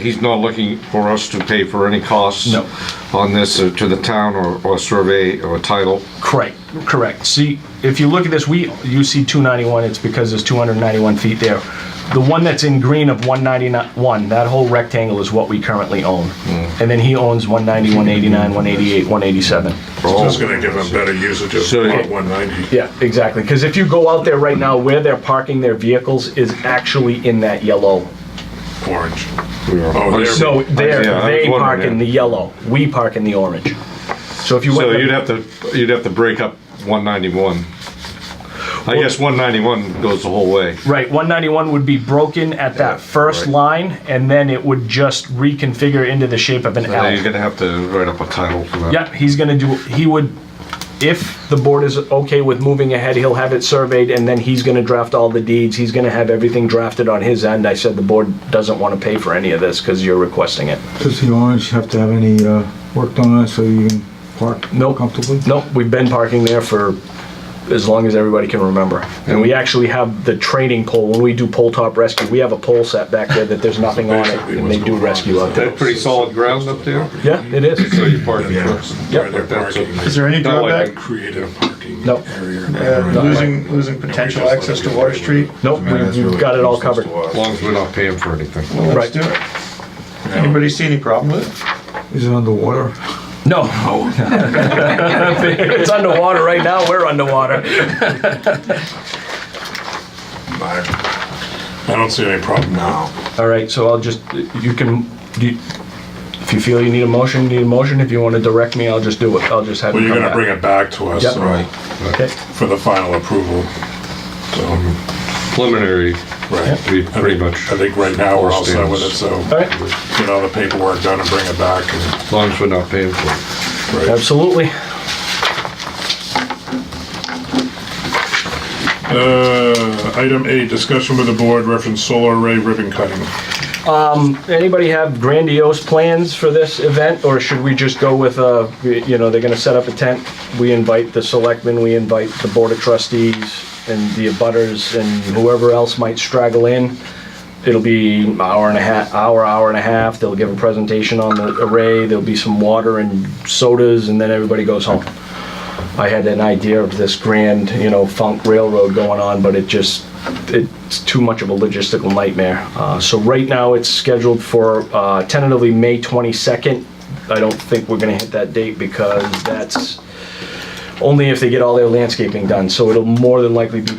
he's not looking for us to pay for any costs No. on this to the town or survey or title? correct. See, if you look at this, you see 291, it's because there's 291 feet there. The one that's in green of 191, that whole rectangle is what we currently own. And then he owns 190, 189, 188, 187. It's just gonna give them better usage of So- lot 190. Yeah, exactly. Because if you go out there right now, where they're parking their vehicles is actually in that yellow. Orange. Yeah. Oh, there. So Yeah, I they was park wondering, in the yellow, we park in the orange. So if you So went, you'd have to break up 191. I guess 191 goes the whole way. right, 191 would be broken at that first right. line, and then it would just reconfigure into the shape of an Now you're L. gonna have to write up a title for that. Yeah, he's gonna do, he would, if the board is okay with moving ahead, he'll have it surveyed, and then he's gonna draft all the deeds, he's gonna have everything drafted on his end. I said the board doesn't wanna pay for any of this, because you're requesting it. Does the orange have to have any work done on it so you can park Nope. comfortably? Nope, we've been parking there for as long as everybody can remember. And we actually have the training pole, when we do pole top rescue, we have a pole set back there that there's nothing on it, and they do rescue out there. That pretty solid ground up there? Yeah, it is. So you park Yeah. your Where they're parking. Is there any Not like drawback? Created a parking Nope. area. Losing potential access to Water Street? Nope, we've got it all covered. As long as we're not paying for anything. Well, let's Right. do it. Anybody see any problem with it? Is it underwater? No. It's underwater right now, we're underwater. I don't see any problem now. All right, so I'll just, you can, if If you feel you need a motion, you need a motion. If you want to direct me, I'll just do it. I'll just have Well, you you're come gonna bring back. it back to us, Yep. so, Right. Okay. for the final approval. So, Preliminary, right. we pretty much, I think right now we're all set with it, so All right. get all the paperwork done and bring it back. And, as long as we're not paying for it. right. Absolutely. Item 8, discussion with the board reference solar array ribbon cutting. Anybody have grandiose plans for this event, or should we just go with, you know, they're gonna set up a tent, we invite the selectmen, we invite the board of trustees and the abutters and whoever else might straggle in. It'll be hour and a half, they'll give a presentation on the array, there'll be some water and sodas, and then everybody goes home. I had an idea of this grand, you know, funk railroad going on, but it's too much of a logistical nightmare. So right now it's scheduled for tentatively May 22nd. I don't think we're gonna hit that date because that's only if they get all their landscaping done. So it'll more than likely be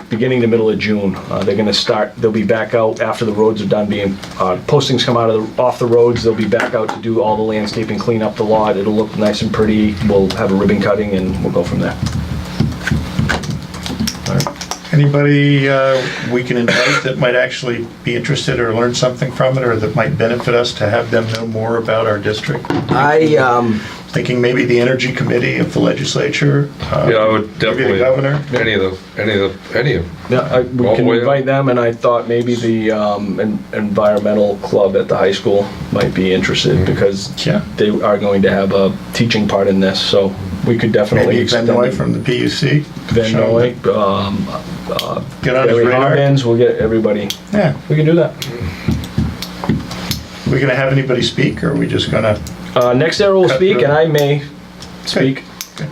beginning to middle of June. They're gonna start, they'll be back out after the roads are done being, postings come out off the roads, they'll be back out to do all the landscaping, clean up the lot. It'll look nice and pretty. We'll have a ribbon cutting and we'll go from there. Anybody we can invite that might actually be interested or learn something from it, or that might benefit us to have them know more about our district? Thinking maybe the Energy Committee of the legislature? Yeah, I would Maybe definitely, the governor? any of them. Yeah, we All can the way invite up. them, and I thought maybe the environmental club at the high school might be interested because Yeah. they are going to have a teaching part in this, so we could definitely Maybe extend Benoit it. from the PUC? Van Noy, Get on his Barry radar? Hobbins, we'll get everybody. Yeah. We can do that. We gonna have anybody speak, or are we just gonna? Next era will Cut speak, through. and I may speak, Okay.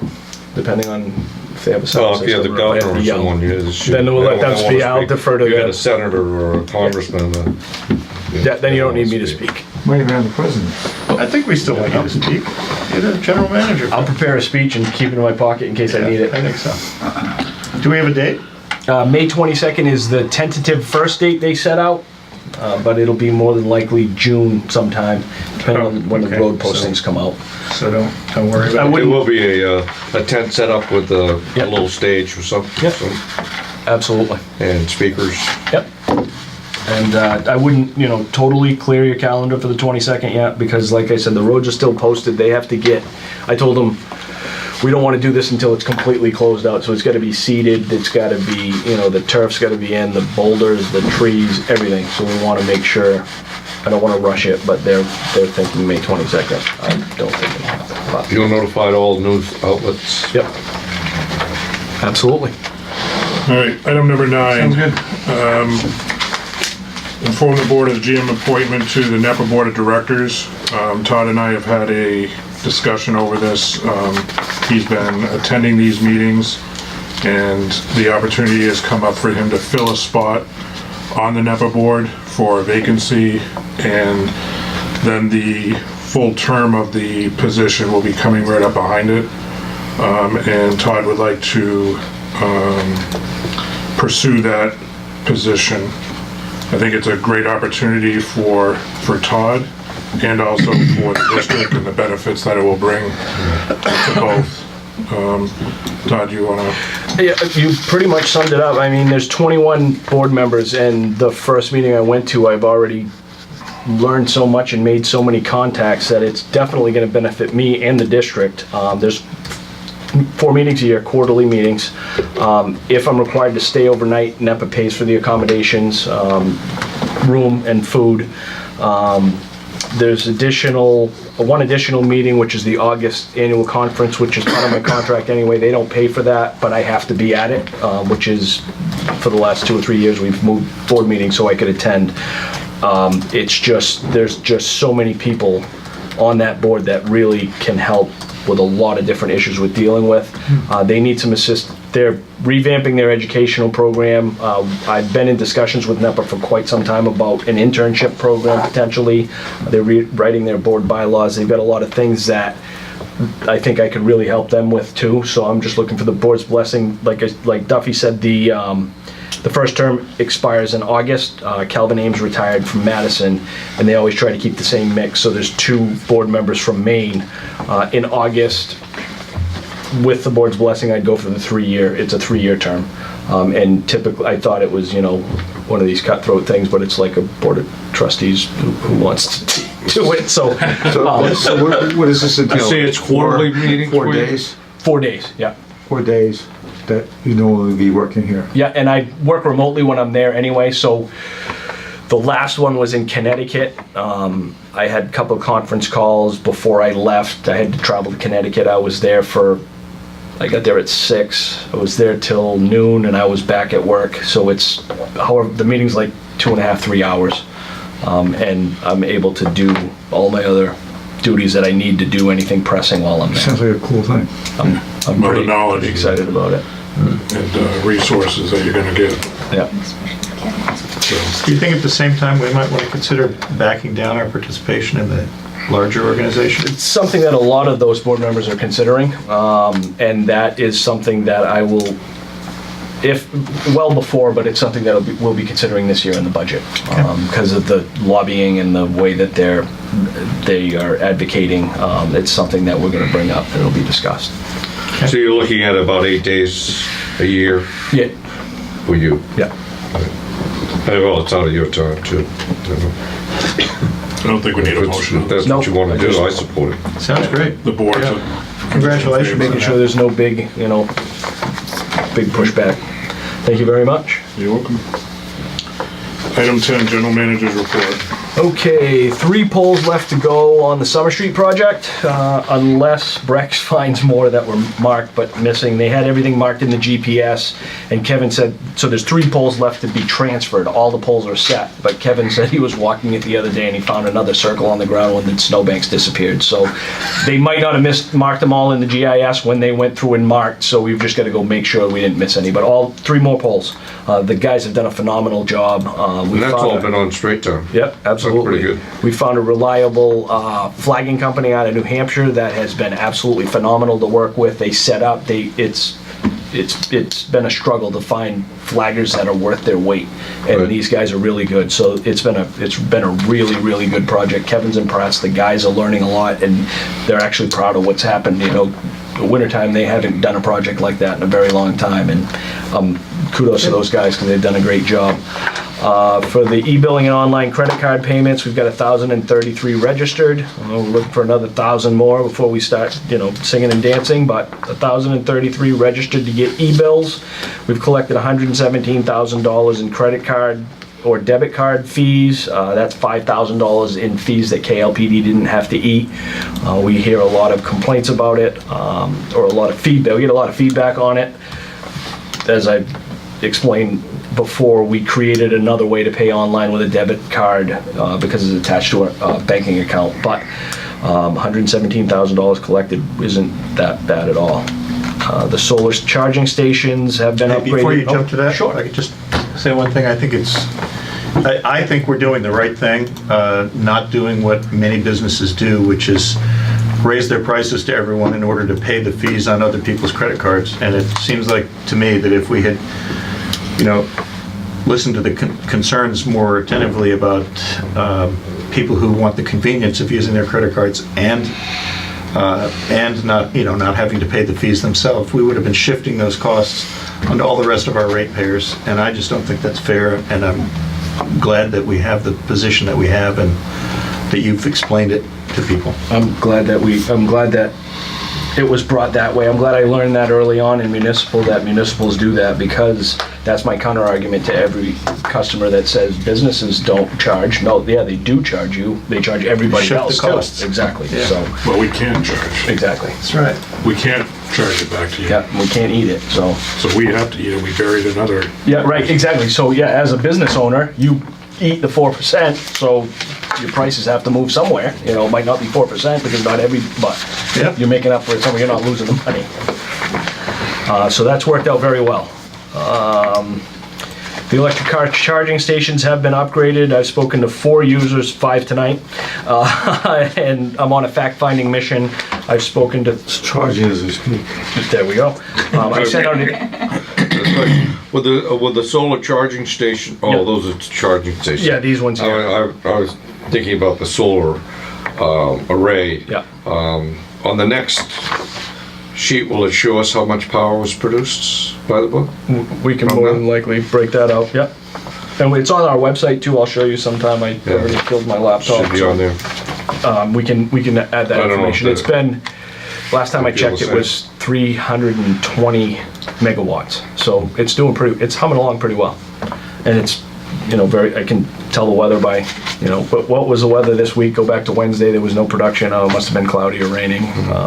depending on if they have a Well, sound if you have the system or if I have governor to or yell. someone, you just shoot. Then we'll let They them don't speak. wanna I'll defer to You got them. a senator or a congressman. Then you don't need me to speak. Might even have the president. I think we still want you to speak. You're the general manager. I'll prepare a speech and keep it in my pocket in case I need it. I think so. Do we have a date? May 22nd is the tentative first date they set out, but it'll be more than likely June sometime, depending on when the okay. road postings come out. So don't worry I about it. There wouldn't- will be a tent set up with a Yep. little stage or something. Yep. Absolutely. And speakers. Yep. And I wouldn't, you know, totally clear your calendar for the 22nd yet, because like I said, the roads are still posted. They have to get, I told them, we don't want to do this until it's completely closed out, so it's got to be seeded, it's got to be, you know, the turf's got to be in, the boulders, the trees, everything. So we want to make sure, I don't want to rush it, but they're thinking May 22nd. I don't think it'll happen. But, You'll notify all news outlets. yep. Absolutely. All right, item number 9. Sounds good. Inform the board of the GM appointment to the NEPA Board of Directors. Todd and I have had a discussion over this. He's been attending these meetings, and the opportunity has come up for him to fill a spot on the NEPA board for a vacancy, and then the full term of the position will be coming right up behind it. And Todd would like to pursue that position. I think it's a great opportunity for Todd and also for the district and the benefits that it will bring to both. Todd, you wanna? Yeah, you pretty much summed it up. I mean, there's 21 board members, and the first meeting I went to, I've already learned so much and made so many contacts that it's definitely going to benefit me and the district. There's 4 meetings a year, quarterly meetings. If I'm required to stay overnight, NEPA pays for the accommodations, room and food. There's one additional meeting, which is the August annual conference, which is part of my contract anyway. They don't pay for that, but I have to be at it, which is, for the last 2 or 3 years, we've moved board meetings so I could attend. There's just so many people on that board that really can help with a lot of different issues we're dealing with. They need some assist. They're revamping their educational program. I've been in discussions with NEPA for quite some time about an internship program potentially. They're rewriting their board bylaws. They've got a lot of things that I think I could really help them with too. So I'm just looking for the board's blessing. Like Duffy said, the first term expires in August. Calvin Ames retired from Madison, and they always try to keep the same mix. So there's 2 board members from Maine. In August, with the board's blessing, I'd go for the 3-year. It's a 3-year term. And typically, I thought it was, one of these cutthroat things, but it's like a board of trustees who wants to do it. So what does this entail? say it's quarterly meetings Four for you? days? 4 days, yeah. 4 days that you normally be working here. Yeah, and I work remotely when I'm there anyway, so the last one was in Connecticut. I had a couple of conference calls before I left. I had to travel to Connecticut. I got there at 6. I was there till noon, and I was back at work. So however, the meeting's like 2.5, 3 hours. And I'm able to do all my other duties that I need to do, anything pressing while I'm there. Sounds like a cool thing. I'm More pretty knowledge. excited about it. And resources that you're gonna get. Yeah. Do you think at the same time we might want to consider backing down our participation in the larger organization? It's something that a lot of those board members are considering, and that is something that I will, well before, but it's something that we'll be considering this year in the budget because of the lobbying and the way that they are advocating. It's something that we're going to bring up and it'll be discussed. So you're looking at about 8 days a year Yeah, for you? yeah. Well, it's out of your time too. I don't think we need a If motion. that's what you want to do, I support it. Sounds great. The board. Yeah. Congratulations. Making sure there's no big pushback. Thank you very much. You're welcome. Item 10, General Manager's Report. Okay, 3 polls left to go on the Summer Street project, unless Brex finds more that were marked but missing. They had everything marked in the GPS, and Kevin said, so there's 3 poles left to be transferred. All the poles are set, but Kevin said he was walking it the other day and he found another circle on the ground when the snowbanks disappeared. So they might not have marked them all in the GIS when they went through and marked, so we've just got to go make sure we didn't miss any. But all 3 more poles. The guys have done a phenomenal job. And that's all been on straight time. Yep, absolutely. Pretty good. We found a reliable flagging company out of New Hampshire that has been absolutely phenomenal to work with. They set up, it's been a struggle to find flaggers that are worth their weight, and Right. these guys are really good. So it's been a really good project. Kevin's impressed. The guys are learning a lot, and they're actually proud of what's happened. The wintertime, they haven't done a project like that in a very long time, and kudos to those guys because they've done a great job. For the e-billing and online credit card payments, we've got 1,033 registered. We're looking for another 1,000 more before we start, singing and dancing, but 1,033 registered to get e-bills. We've collected $117,000 in credit card or debit card fees. That's $5,000 in fees that KLPD didn't have to eat. We hear a lot of complaints about it, or a lot of feedback. We get a lot of feedback on it. As I explained before, we created another way to pay online with a debit card because it's attached to a banking account. But $117,000 collected isn't that bad at all. The solar charging stations have been Hey, upgraded. before you jump to that, Sure. if I could just say one thing. I think we're doing the right thing, not doing what many businesses do, which is raise their prices to everyone in order to pay the fees on other people's credit cards. And it seems like to me that if we had, listened to the concerns more attentively about people who want the convenience of using their credit cards and not having to pay the fees themselves, we would have been shifting those costs onto all the rest of our ratepayers, and I just don't think that's fair. And I'm glad that we have the position that we have, and that you've explained it to people. I'm glad that it was brought that way. I'm glad I learned that early on in municipal, that municipals do that, because that's my counter argument to every customer that says businesses don't charge. No, yeah, they do charge you. They charge everybody Shift the else costs. too. Exactly. Yeah. So Well, we can charge. exactly. That's right. We can't charge it back to you. Yeah, we can't eat it. So So we have to eat it. We buried another. yeah, right. Exactly. So yeah, as a business owner, you eat the 4%. So your prices have to move somewhere. It might not be 4% because but Yeah. you're making up for it somewhere. You're not losing the money. So that's worked out very well. The electric car charging stations have been upgraded. I've spoken to 4 users, 5 tonight, and I'm on a fact-finding mission. I've spoken to... Charging as we speak. There we go. I sent out... With the solar charging station, Yeah. those are charging stations. Yeah, these ones here. I was thinking about the solar array. Yeah. On the next sheet, will it show us how much power was produced by the book? We can more than likely break that out, yep. And it's on our website too, I'll show you sometime. I already killed my laptop. Should be on there. We can add that I don't know information. if It's been, last time I You'll be able checked, to it was 320 megawatts. So it's humming along pretty well. And it's, I can tell the weather by, but what was the weather this week? Go back to Wednesday, there was no production. Oh, it must have been cloudy or raining.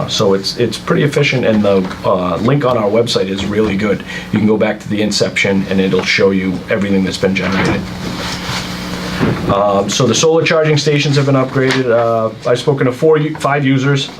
So it's pretty efficient, and the link on our website is really good. You can go back to the inception and it'll show you everything that's been generated. So the solar charging stations have been upgraded. I've spoken to 5 users.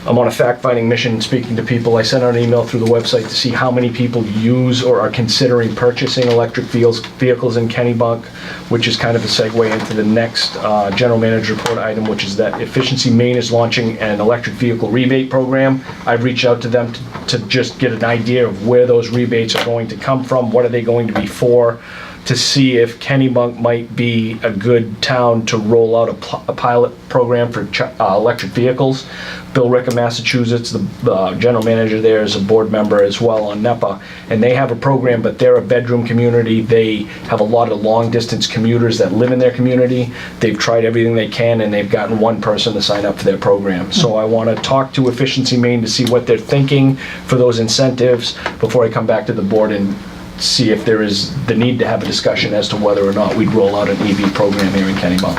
I'm on a fact-finding mission, speaking to people. I sent out an email through the website to see how many people use or are considering purchasing electric vehicles in Kennebunk, which is kind of a segue into the next general manager report item, which is that Efficiency Maine is launching an electric vehicle rebate program. I've reached out to them to just get an idea of where those rebates are going to come from, what are they going to be for, to see if Kennebunk might be a good town to roll out a pilot program for electric vehicles. Bill Rick of Massachusetts, the general manager there, is a board member as well on NEPA, and they have a program, but they're a bedroom community. They have a lot of long-distance commuters that live in their community. They've tried everything they can, and they've gotten one person to sign up for their program. So I want to talk to Efficiency Maine to see what they're thinking for those incentives before I come back to the board and see if there is the need to have a discussion as to whether or not we'd roll out an EV program here in Kennebunk.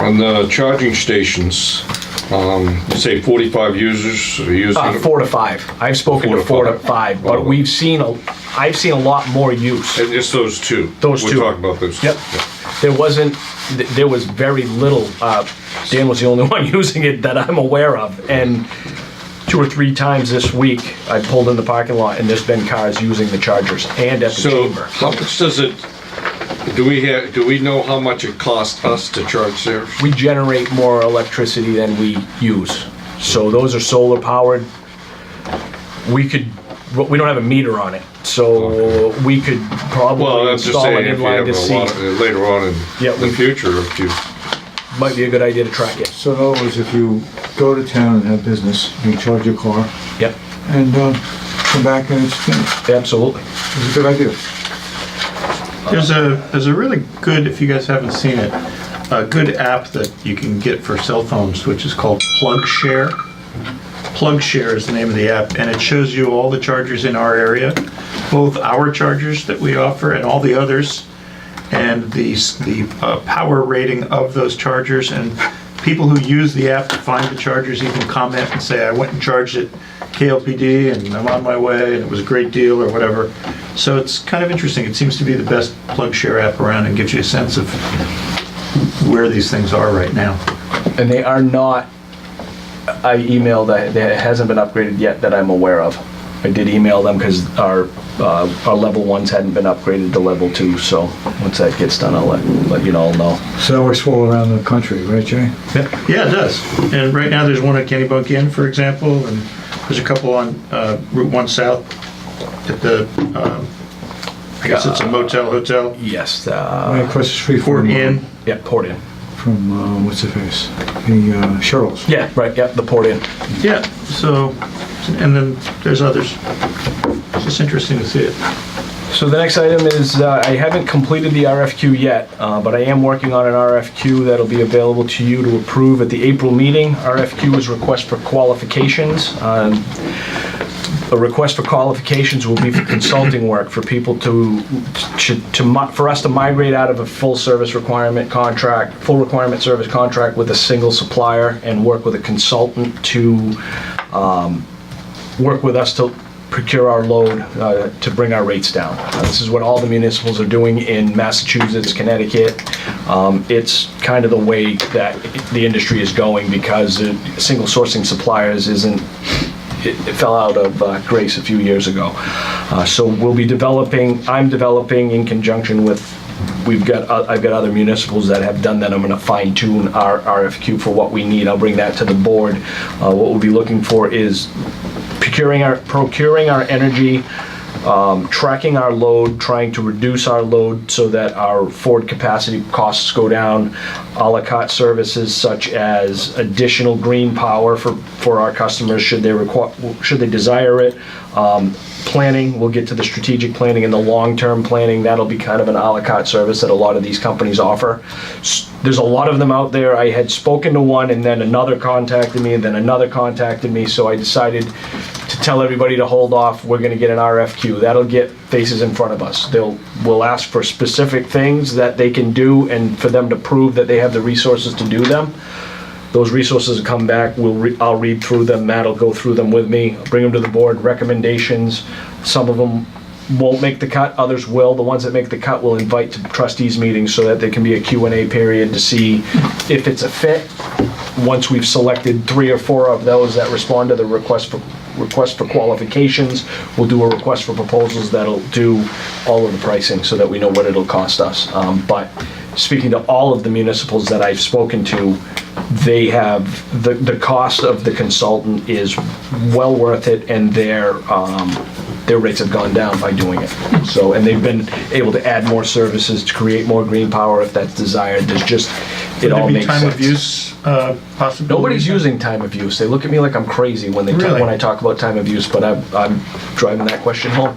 On the charging stations, you say 45 users are using it? 4 to 5. I've spoken 4 to to 4 to 5. 5, but Oh. I've seen a lot more use. And just those two? Those two. We're talking about those? Yep. There was very little. Dan was the only one using it that I'm aware of, and 2 or 3 times this week I pulled in the parking lot and there's been cars using the chargers and at the So chamber. how much does it, do we know how much it costs us to charge there? We generate more electricity than we use. So those are solar powered. We don't have a meter on it, so we could Well, probably I'm just install saying, an if you inline have to a see. lot, later on in Yeah, the future, if you, Might be a good idea to track it. So in other words, if you go to town and have business, you charge your car Yep, and come back and it's finished. absolutely. It's a good idea. There's a really good, if you guys haven't seen it, a good app that you can get for cell phones, which is called Plug Share. Plug Share is the name of the app, and it shows you all the chargers in our area, both our chargers that we offer and all the others, and the power rating of those chargers. And people who use the app to find the chargers even comment and say, I went and charged at KLPD and I'm on my way and it was a great deal or whatever. So it's kind of interesting. It seems to be the best Plug Share app around and gives you a sense of where these things are right now. And they are not, I emailed, that hasn't been upgraded yet that I'm aware of. I did email them because our level 1s hadn't been upgraded to level 2, so once that gets done, I'll let you all know. So that works all around the country, right, Jay? Yeah, it does. And right now there's one at Kennebunk Inn, for example, and there's a couple on Route 1 South at the, I guess it's a motel, hotel. Yes, Right across the street Port from, Inn. yeah, Port Inn. from what's the face? The Sherrills. Yeah, right, yeah, the Port Inn. Yeah, so, and then there's others. It's just interesting to see it. So the next item is, I haven't completed the RFQ yet, but I am working on an RFQ that'll be available to you to approve at the April meeting. RFQ is request for qualifications. A request for qualifications will be for consulting work for people for us to migrate out of a full requirement service contract with a single supplier and work with a consultant to work with us to procure our load to bring our rates down. This is what all the municipals are doing in Massachusetts, Connecticut. It's kind of the way that the industry is going because single sourcing suppliers isn't it fell out of grace a few years ago. So I'm developing in conjunction with, I've got other municipals that have done that. I'm gonna fine tune our RFQ for what we need. I'll bring that to the board. What we'll be looking for is procuring our energy, tracking our load, trying to reduce our load so that our forward capacity costs go down, a la carte services such as additional green power for our customers should they desire it. Planning, we'll get to the strategic planning and the long-term planning. That'll be kind of an a la carte service that a lot of these companies offer. There's a lot of them out there. I had spoken to one, and then another contacted me, and then another contacted me, so I decided to tell everybody to hold off. We're gonna get an RFQ. That'll get faces in front of us. We'll ask for specific things that they can do and for them to prove that they have the resources to do them. Those resources will come back, I'll read through them, Matt will go through them with me, bring them to the board, recommendations. Some of them won't make the cut, others will. The ones that make the cut will invite to trustees meetings so that there can be a Q&A period to see if it's a fit. Once we've selected 3 or 4 of those that respond to the request for qualifications, we'll do a request for proposals that'll do all of the pricing so that we know what it'll cost us. But speaking to all of the municipals that I've spoken to, they have, the cost of the consultant is well worth it, and their rates have gone down by doing it. So, and they've been able to add more services to create more green power if that's desired. There's just, it all makes sense. Time of use possibilities? Nobody's using time of use. They look at me like I'm crazy when Really? when I talk about time of use, but I'm driving that question home.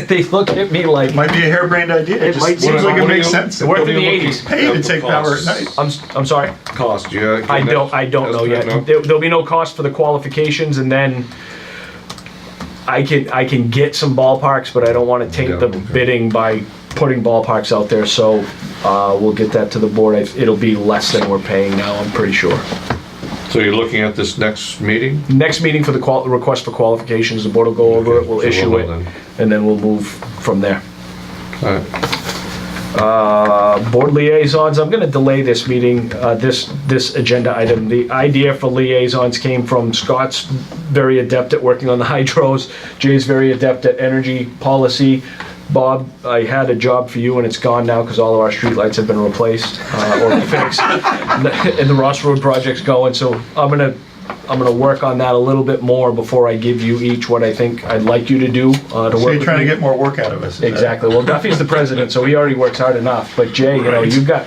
They look at me like, Might be a harebrained idea. It might just seems like it makes sense. It worked in the 80s. Pay to take power at night. I'm sorry? Cost, yeah. I don't know yet. There'll be no cost for the qualifications, and then I can get some ballparks, but I don't want to taint the bidding by putting ballparks out there, so we'll get that to the board. It'll be less than we're paying now, I'm pretty sure. So you're looking at this next meeting? Next meeting for the request for qualifications, the board will go over it, we'll So issue we'll it, know then. and then we'll move from there. All right. Board liaisons, I'm gonna delay this meeting, this agenda item. The idea for liaisons came from Scott's very adept at working on the hydros, Jay's very adept at energy policy. Bob, I had a job for you and it's gone now because all of our streetlights have been replaced or fixed, and the Ross Road project's going, so I'm gonna work on that a little bit more before I give you each what I think I'd like you to do, to work So with you're trying to me. get more work out of us. is that- Exactly. Well, Duffy's the president, so he already works hard enough. But Jay, you know, you've got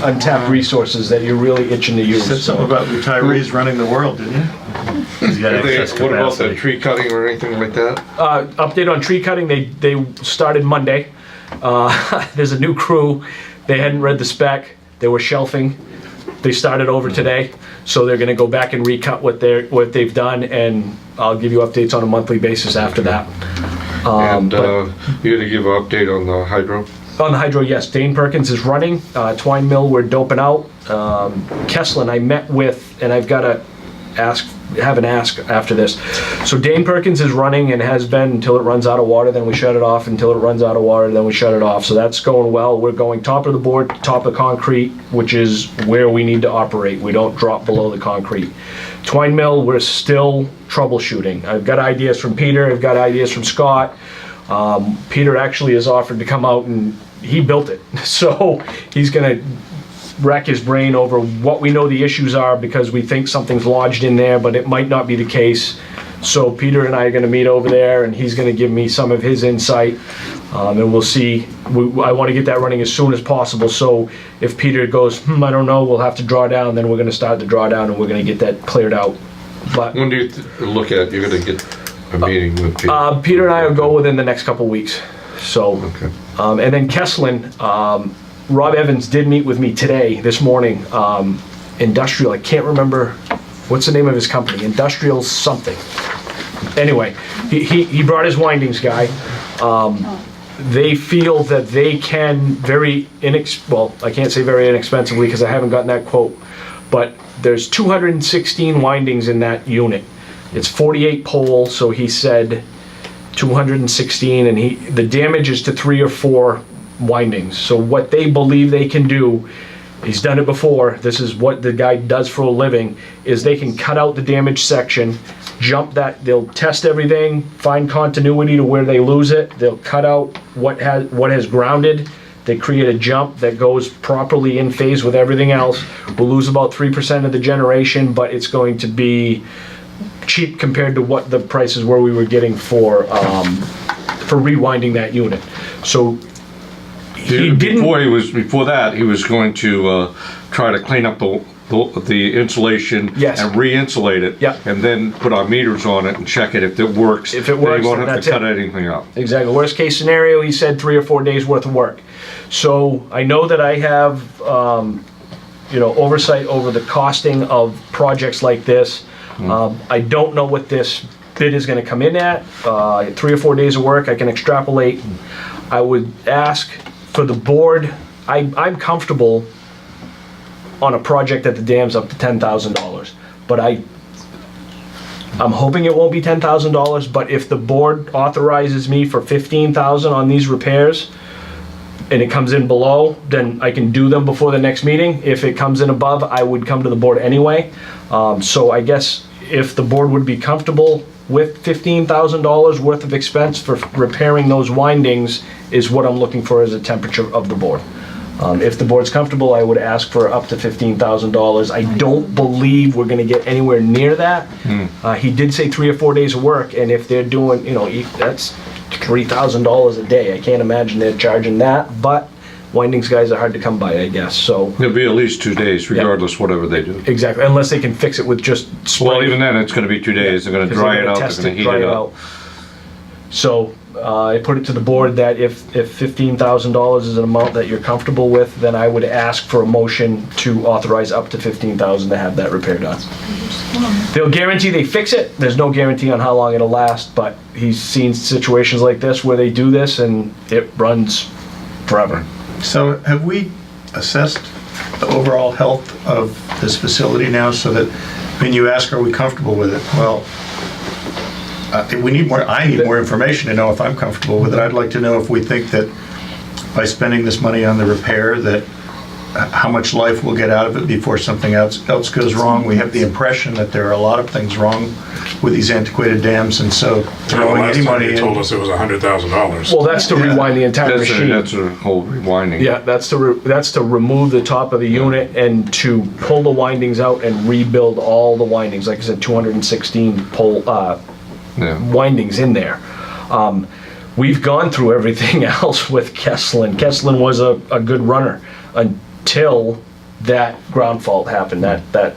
untapped resources that you're really itching to use. Said something about retirees running the world, didn't you? What about the tree cutting or anything like that? Update on tree cutting, they started Monday. There's a new crew. They hadn't read the spec. They were shelving. They started over today, so they're gonna go back and recut what they've done, and I'll give you updates on a monthly basis after that. And you gonna give an update on the hydro? On the hydro, yes, Dane Perkins is running. Twine Mill, we're doping out. Kesslin, I met with, and I've got to have an ask after this. So Dane Perkins is running and has been until it runs out of water, then we shut it off, until it runs out of water, then we shut it off. So that's going well. We're going top of the board, top of concrete, which is where we need to operate. We don't drop below the concrete. Twine Mill, we're still troubleshooting. I've got ideas from Peter, I've got ideas from Scott. Peter actually has offered to come out, and he built it. So he's gonna rack his brain over what we know the issues are, because we think something's lodged in there, but it might not be the case. So Peter and I are gonna meet over there, and he's gonna give me some of his insight, and we'll see. I wanna get that running as soon as possible, so if Peter goes, I don't know, we'll have to draw down, then we're gonna start to draw down, and we're gonna get that cleared out. But When do you look at, you're gonna get a meeting with people? Peter and I will go within the next couple weeks, so. Okay. And then Kesslin, Rob Evans did meet with me today, this morning, Industrial, I can't remember, what's the name of his company? Industrial something. Anyway, he brought his windings guy. They feel that they can well, I can't say very inexpensively because I haven't gotten that quote, but there's 216 windings in that unit. It's 48 poles, so he said 216, and the damage is to 3 or 4 windings. So what they believe they can do, he's done it before, this is what the guy does for a living, is they can cut out the damaged section jump that, they'll test everything, find continuity to where they lose it, they'll cut out what has grounded, they create a jump that goes properly in phase with everything else. We'll lose about 3% of the generation, but it's going to be cheap compared to what the prices were we were getting for rewinding that unit. So he didn't. Before that, he was going to try to clean up the insulation. Yes. And re-insulate it. Yeah. And then put our meters on it and check it. If it works, If it works, they won't then have that's to cut it. anything up. Exactly. Worst case scenario, he said 3 or 4 days worth of work. So I know that I have, oversight over the costing of projects like this. I don't know what this bid is going to come in at. 3 or 4 days of work, I can extrapolate. I would ask for the board. I'm comfortable on a project that the dam's up to $10,000, but I'm hoping it won't be $10,000, but if the board authorizes me for $15,000 on these repairs, and it comes in below, then I can do them before the next meeting. If it comes in above, I would come to the board anyway. So I guess if the board would be comfortable with $15,000 worth of expense for repairing those windings is what I'm looking for as a temperature of the board. If the board's comfortable, I would ask for up to $15,000. I don't believe we're gonna get anywhere near that. He did say 3 or 4 days of work, and if they're doing, that's $3,000 a day. I can't imagine they're charging that, but windings guys are hard to come by, I guess, so. It'll be at least 2 days, regardless whatever they do. Exactly, unless they can fix it with just spray. Well, even then, it's gonna be 2 days. They're gonna 'Cause dry they're it gonna out, test they're gonna it, heat dry it up. So, I put it to the board that if $15,000 is an amount that you're comfortable with, then I would ask for a motion to authorize up to $15,000 to have that repair done. They'll guarantee they fix it. There's no guarantee on how long it'll last, but he's seen situations like this where they do this and it runs forever. So have we assessed the overall health of this facility now so that when you ask, are we comfortable with it? Well, I need more information to know if I'm comfortable with it. I'd like to know if we think that by spending this money on the repair, that how much life we'll get out of it before something else goes wrong. We have the impression that there are a lot of things wrong with these antiquated dams, and so throwing Last any time money you in. told us it was $100,000. Well, that's to Yeah. rewind the entire That's machine. a whole rewinding. Yeah, that's to remove the top of the unit and to pull the windings out and rebuild all the windings. Like I said, 216 Yeah. windings in there. We've gone through everything else with Kesslin. Kesslin was a good runner until that ground fault happened, that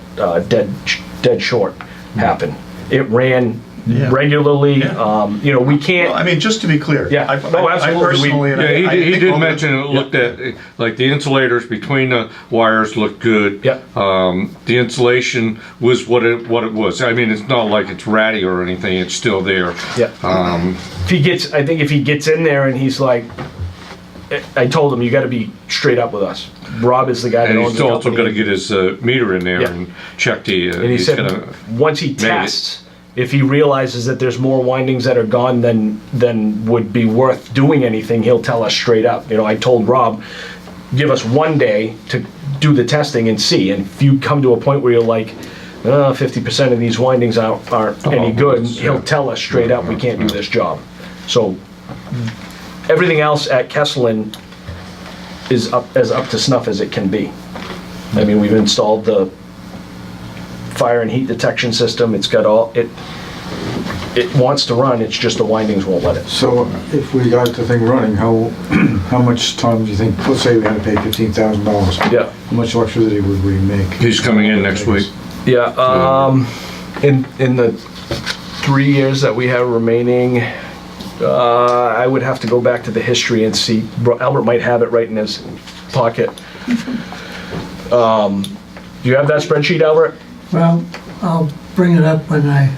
dead short happened. It ran Yeah. regularly. Yeah. We can't. Well, I mean, just to be clear. Yeah. I No, absolutely. personally, and Yeah, I he think did all the- mention it looked at, like the insulators between the wires looked good. Yeah. The insulation was what it was. I mean, it's not like it's ratty or anything, it's still there. Yeah. I think if he gets in there and he's like, I told him, you gotta be straight up with us. Rob is the guy that And owns he's the also company. gonna get his meter in there Yeah. and check the, And he he's said, gonna, once he tests, if he realizes that there's more windings that are gone than would be worth doing anything, he'll tell us straight up. I told Rob, give us 1 day to do the testing and see. And if you come to a point where you're like, 50% of these windings aren't any good, he'll tell us straight up, we can't do this job. So everything else at Kesslin is as up to snuff as it can be. I mean, we've installed the fire and heat detection system. It's got all, it wants to run, it's just the windings won't let it. So if we got the thing running, how much time do you think, let's say we had to pay $15,000. Yeah. How much electricity would we make? he's coming in next week. Yeah, in the 3 years that we have remaining, I would have to go back to the history and see. Albert might have it right in his pocket. Do you have that spreadsheet, Albert? Well, I'll bring it up when I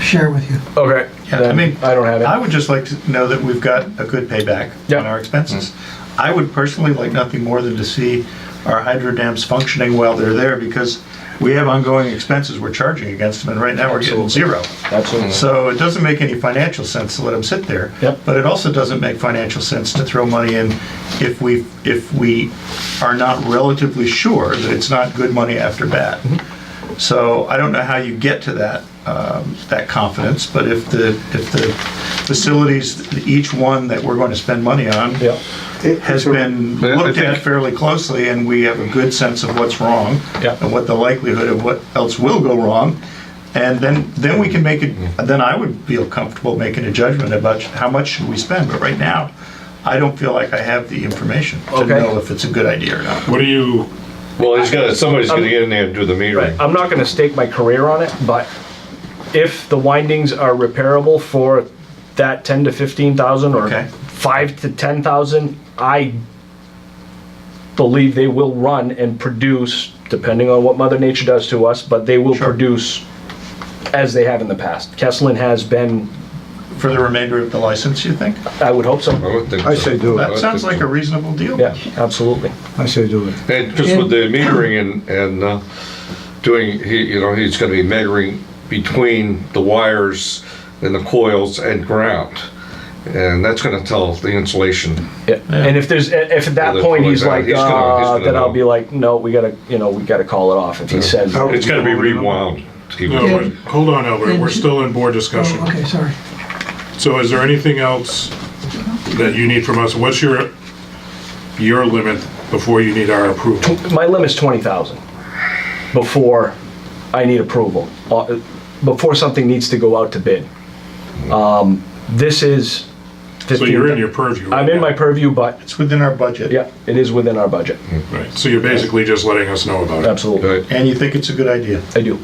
share with you. Okay. Yeah, then I don't have it. I would just like to know that we've got a good payback Yeah. on our expenses. I would personally like nothing more than to see our hydro dams functioning while they're there, because we have ongoing expenses we're charging against them, and right now we're getting zero. Absolutely. So it doesn't make any financial sense to let them sit there. Yep. But it also doesn't make financial sense to throw money in if we are not relatively sure that it's not good money after bad. So I don't know how you get to that that confidence, but if the facilities, each one that we're going to spend money on Yeah. has been I looked think- at fairly closely, and we have a good sense of what's wrong, Yeah. and what the likelihood of what else will go wrong, and then we can make it, then I would feel comfortable making a judgment about how much should we spend, but right now, I don't feel like I have the information to Okay. know if it's a good idea or not. What do you, Well, somebody's gonna get in there and do the Right, metering. I'm not gonna stake my career on it, but if the windings are repairable for that 10 to 15,000 or Okay. 5 to 10,000, I believe they will run and produce, depending on what Mother Nature does to us, but they will Sure. produce as they have in the past. Kesslin has been, For the remainder of the license, you think? I would hope so. I would think I so. say do it. That sounds like a reasonable deal. Yeah, absolutely. I say do it. And just with the metering and doing, he's gonna be measuring between the wires and the coils and ground. And that's gonna tell the insulation. Yeah. And if at that Well, point that's he's like, he's gonna then I'll know. be like, no, we gotta call it off. If he says, It's gonna be rewound. no, but hold on, Albert, we're still in board discussion. Oh, okay, sorry. So is there anything else that you need from us? What's your limit before you need our approval? my limit's 20,000 before I need approval, before something needs to go out to bid. This is 15. So you're in your purview. right I'm in now. my purview, but It's within our budget. yeah, it is within our budget. Right, so you're basically just letting us know about it. Absolutely. Right, And you think it's a good idea? I do.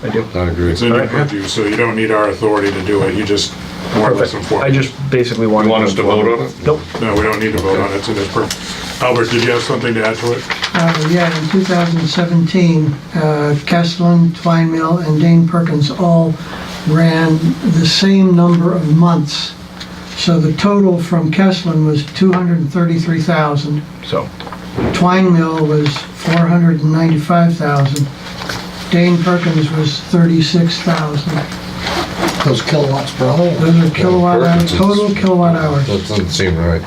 I do. I agree. It's in your Alright. purview, so you don't need our authority to do it, you just more or less Perfect. inform. I just basically want You want us to vote on it? Nope. No, we don't need to vote on it, it's in his purview. Albert, did you have something to add to it? Yeah, in 2017, Kesslin, Twine Mill, and Dane Perkins all ran the same number of months. So the total from Kesslin was 233,000. So, Twine Mill was 495,000. Dane Perkins was 36,000. Those kilowatts per hour? Those are kilowatt hours, Perkins is- total kilowatt hours. That doesn't seem right.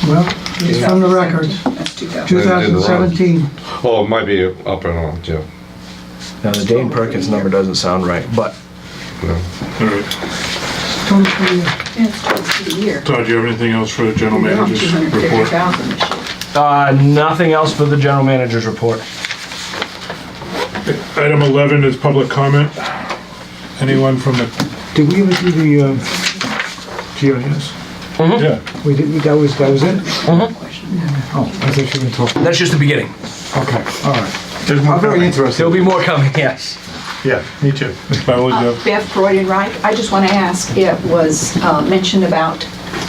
Well, it's from the records, That's 2000. 2017. Oh, it might be up and on, yeah. now the Dane Perkins number doesn't sound right, but Alright, Total for the year. Yeah, it's close to the year. Todd, do you have anything else for the general We're on manager's report? 250,000 this year. nothing else for the general manager's report. Item 11 is public comment. Anyone from the, Did we ever do the GIS? yeah, We did, that was it? Question. Oh, I thought you were gonna talk. That's just the beginning. Okay, all right. There's more I'm very coming. interested. There'll be more coming, yes. Yeah, me too. Beverly, do you have- Beth Freudenreich, I just want to ask, it was mentioned about,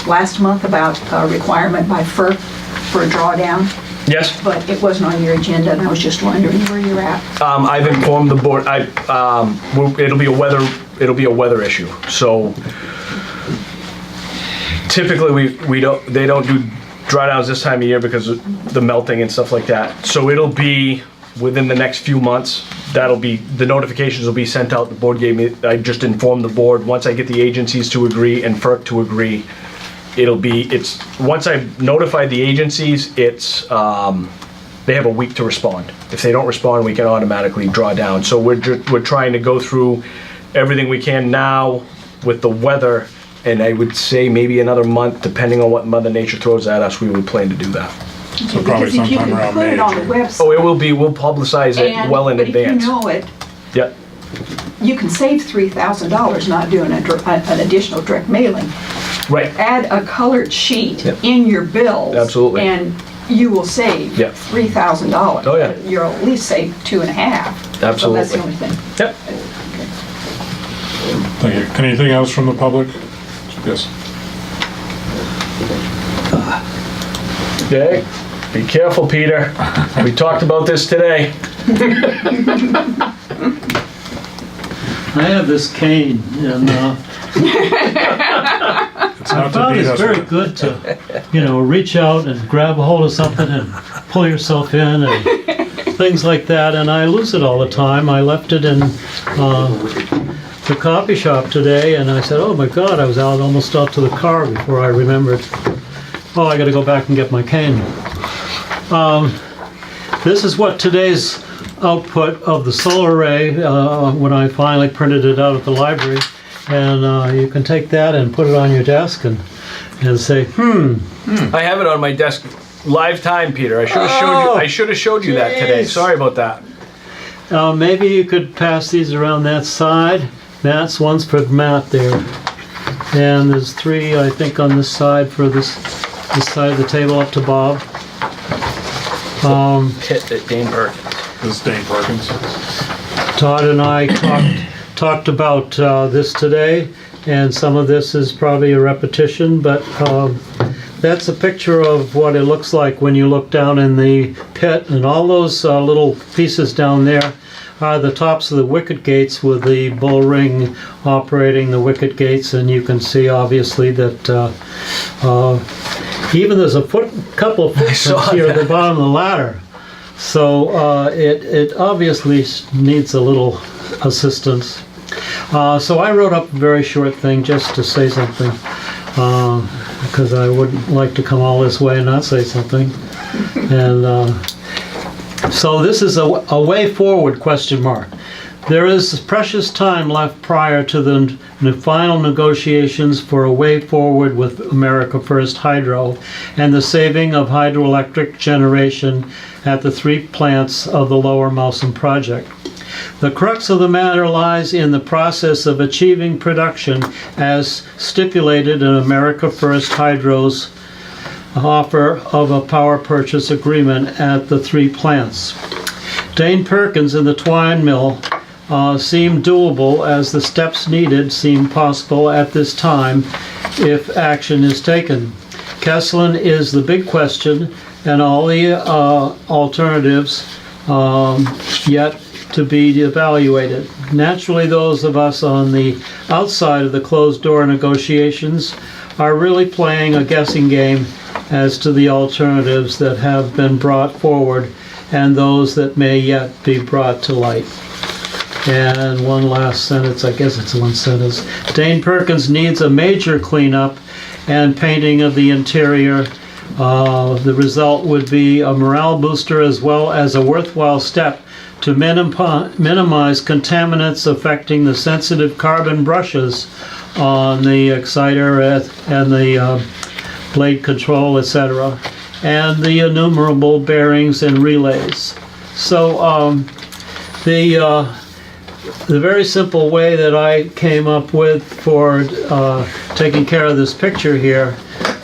last month, about a requirement by FERC for a drawdown, Yes. but it wasn't on your agenda, and I was just wondering where you're at. I've informed the board, it'll be a weather issue, so typically they don't do drawdowns this time of year because of the melting and stuff like that. So it'll be within the next few months. The notifications will be sent out. The board gave me, I just informed the board, once I get the agencies to agree and FERC to agree, once I've notified the agencies, they have a week to respond. If they don't respond, we can automatically draw down. So we're trying to go through everything we can now with the weather, and I would say maybe another month, depending on what Mother Nature throws at us, we would plan to do that. so probably Because if you sometime can around put May. it on the June. website, Oh, it will be, we'll publicize it well in advance. But if you know it, Yep, you can save $3,000 not doing an additional direct mailing. right, Add a colored sheet Yep. in your bills. Absolutely. And you will save Yep. $3,000. Oh, yeah. You'll at least save 2.5. So that's Absolutely. the only thing. yep. Thank you. Anything else from the public? Yes. Okay, be careful, Peter. We talked about this today. I have this cane, and It's I not to found beat it's us very with. good to, reach out and grab a hold of something and pull yourself in and things like that. And I lose it all the time. I left it in the coffee shop today, and I said, "Oh my God!" I was almost out to the car before I remembered. Oh, I got to go back and get my cane. This is what today's output of the solar array when I finally printed it out at the library. And you can take that and put it on your desk and say, I have it on my desk, live time, Peter. I should have showed you. I should have showed you that today. Jeez. Sorry about that. maybe you could pass these around that side. That's one's for Matt there. And there's 3, I think, on this side for this side of the table up to Bob. Hit at Dane Perkins. This is Dane Perkins. Todd and I talked about this today, and some of this is probably a repetition, but that's a picture of what it looks like when you look down in the pit, and all those little pieces down there are the tops of the wicket gates with the bull ring operating the wicket gates, and you can see obviously that even there's a couple of footprints here at the bottom of the ladder. So it obviously needs a little assistance. So I wrote up a very short thing just to say something, because I wouldn't like to come all this way and not say something. And so this is a way forward, question mark. There is precious time left prior to the final negotiations for a way forward with America First Hydro and the saving of hydroelectric generation at the 3 plants of the Lower Mousom project. The crux of the matter lies in the process of achieving production as stipulated in America First Hydro's offer of a power purchase agreement at the 3 plants. Dane Perkins and the twine mill seem doable, as the steps needed seem possible at this time if action is taken. Kesselin is the big question, and all the alternatives yet to be evaluated. Naturally, those of us on the outside of the closed door negotiations are really playing a guessing game as to the alternatives that have been brought forward and those that may yet be brought to light. And one last sentence, I guess it's one sentence. Dane Perkins needs a major cleanup and painting of the interior. The result would be a morale booster as well as a worthwhile step to minimize contaminants affecting the sensitive carbon brushes on the exciter and the blade control, etc., and the innumerable bearings and relays. So the very simple way that I came up with for taking care of this picture here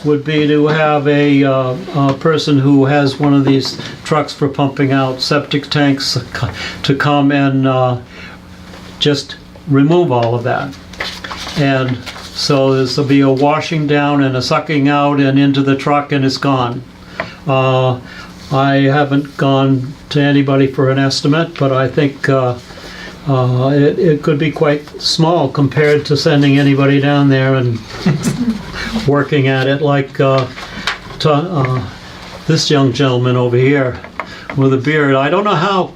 would be to have a person who has one of these trucks for pumping out septic tanks to come and just remove all of that. And so this will be a washing down and a sucking out and into the truck, and it's gone. I haven't gone to anybody for an estimate, but I think it could be quite small compared to sending anybody down there and working at it like this young gentleman over here with a beard. I don't know how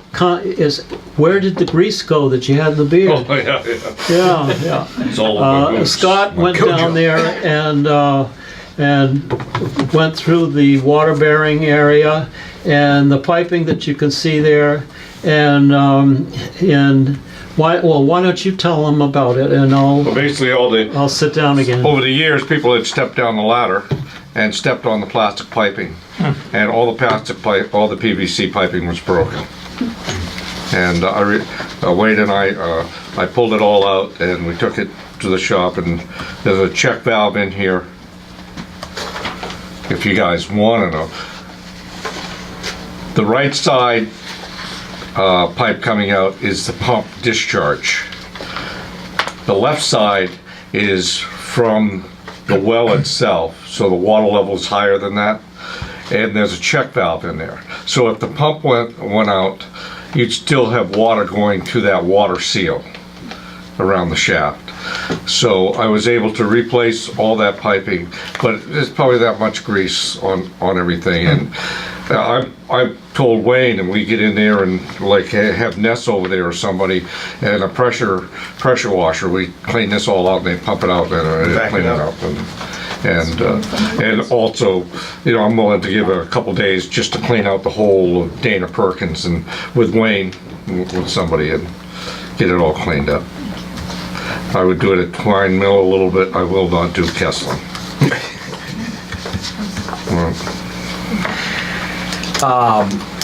where did the grease go that you had in the beard? Oh, yeah. Yeah. It's all over. Scott went down there and went through the water bearing area and the piping that you can see there, and why don't you tell them about it, and Well, basically I'll sit down again. over the years, people had stepped down the ladder and stepped on the plastic piping, and all the PVC piping was broken. And Wade and I pulled it all out, and we took it to the shop, and there's a check valve in here if you guys want to know. The right side pipe coming out is the pump discharge. The left side is from the well itself, so the water level is higher than that, and there's a check valve in there. So if the pump went out, you'd still have water going to that water seal around the shaft. So I was able to replace all that piping, but there's probably that much grease on everything. And I told Wayne, and we get in there and like have Ness over there or somebody, and a pressure washer. We clean this all out and they pump it out and clean it up. And also, you know, I'm willing to give a couple days just to clean out the whole of Dana Perkins, and with Wayne, with somebody and get it all cleaned up. I would do it at Twine Mill a little bit. I will not do Kesslin.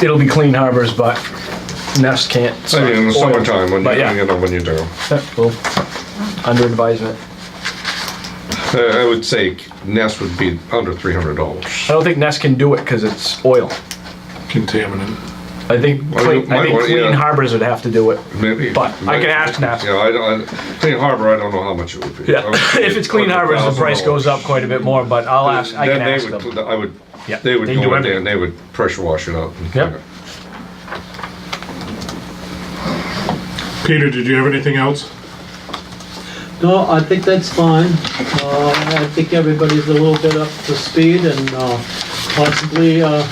It'll be Clean Harbors, but Nest can't. I mean, in the oil. summertime, when But you, yeah. you know, when you do. Well, under advisement. I would say Nest would be under $300. I don't think Nest can do it because it's oil. Contaminant. I think Well, you might want- Clean yeah. Harbors would have to do it. Maybe. But I can ask Nest. Yeah, I don't, Clean Harbor, I don't know how much it would be. Yeah, I would say if it's Clean Harbors, the price goes up quite a bit more, but I'll ask, I can Then they ask would- them. I would, Yeah, they would they can do go in there everything. and they would pressure wash it out. and Yep. clean it. Peter, did you have anything else? No, I think that's fine. I think everybody's a little bit up to speed and possibly a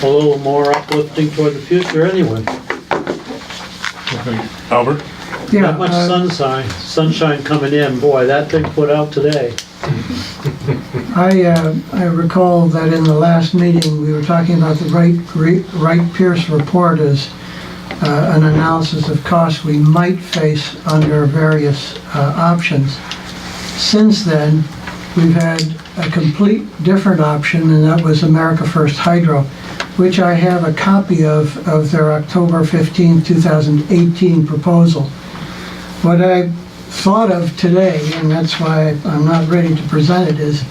little more uplifting for the future anyway. Albert? Yeah, Not much sunshine coming in. Boy, that thing put out today. I recall that in the last meeting, we were talking about the Wright-Pierce report as an analysis of costs we might face under various options. Since then, we've had a complete different option, and that was America First Hydro, which I have a copy of their October 15, 2018 proposal. What I thought of today, and that's why I'm not ready to present it, is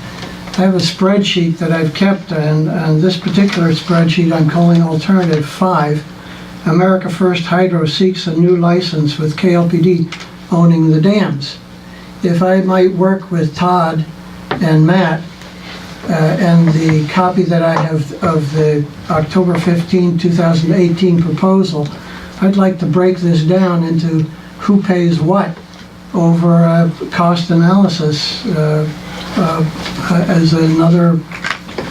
I have a spreadsheet that I've kept, and on this particular spreadsheet, I'm calling Alternative 5. America First Hydro seeks a new license with KLPD owning the dams. If I might work with Todd and Matt, and the copy that I have of the October 15, 2018 proposal, I'd like to break this down into who pays what over a cost analysis as another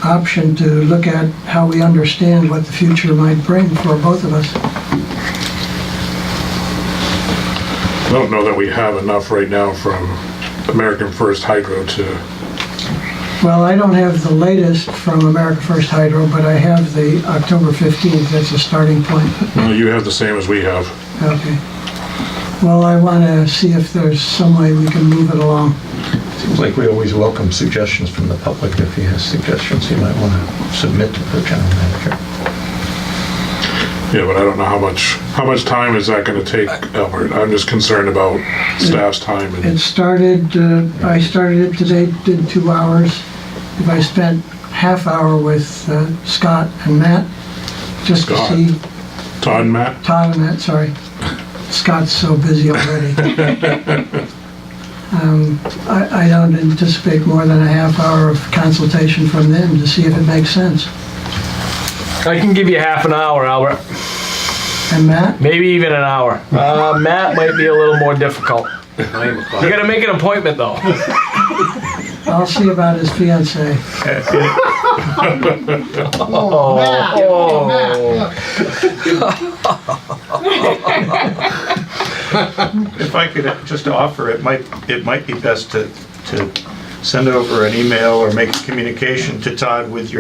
option to look at how we understand what the future might bring for both of us. I don't know that we have enough right now from American First Hydro to, Well, I don't have the latest from America First Hydro, but I have the October 15th, that's a starting point. well, you have the same as we have. Okay. Well, I want to see if there's some way we can move it along. Seems like we always welcome suggestions from the public. If he has suggestions, he might want to submit to the general manager. Yeah, but I don't know how much time is that gonna take, Albert? I'm just concerned about staff's time It and, started, I started it today, did 2 hours. If I spent half hour with Scott and Matt, just to Scott. see, Todd and Matt? Todd and Matt, sorry. Scott's so busy already. I don't anticipate more than a half hour of consultation from them to see if it makes sense. I can give you half an hour, Albert. And Matt? Maybe even an hour. Matt might be a little more difficult. You gotta make an appointment though. I'll see about his fiancée. If I could just offer, it might be best to send over an email or make a communication to Todd with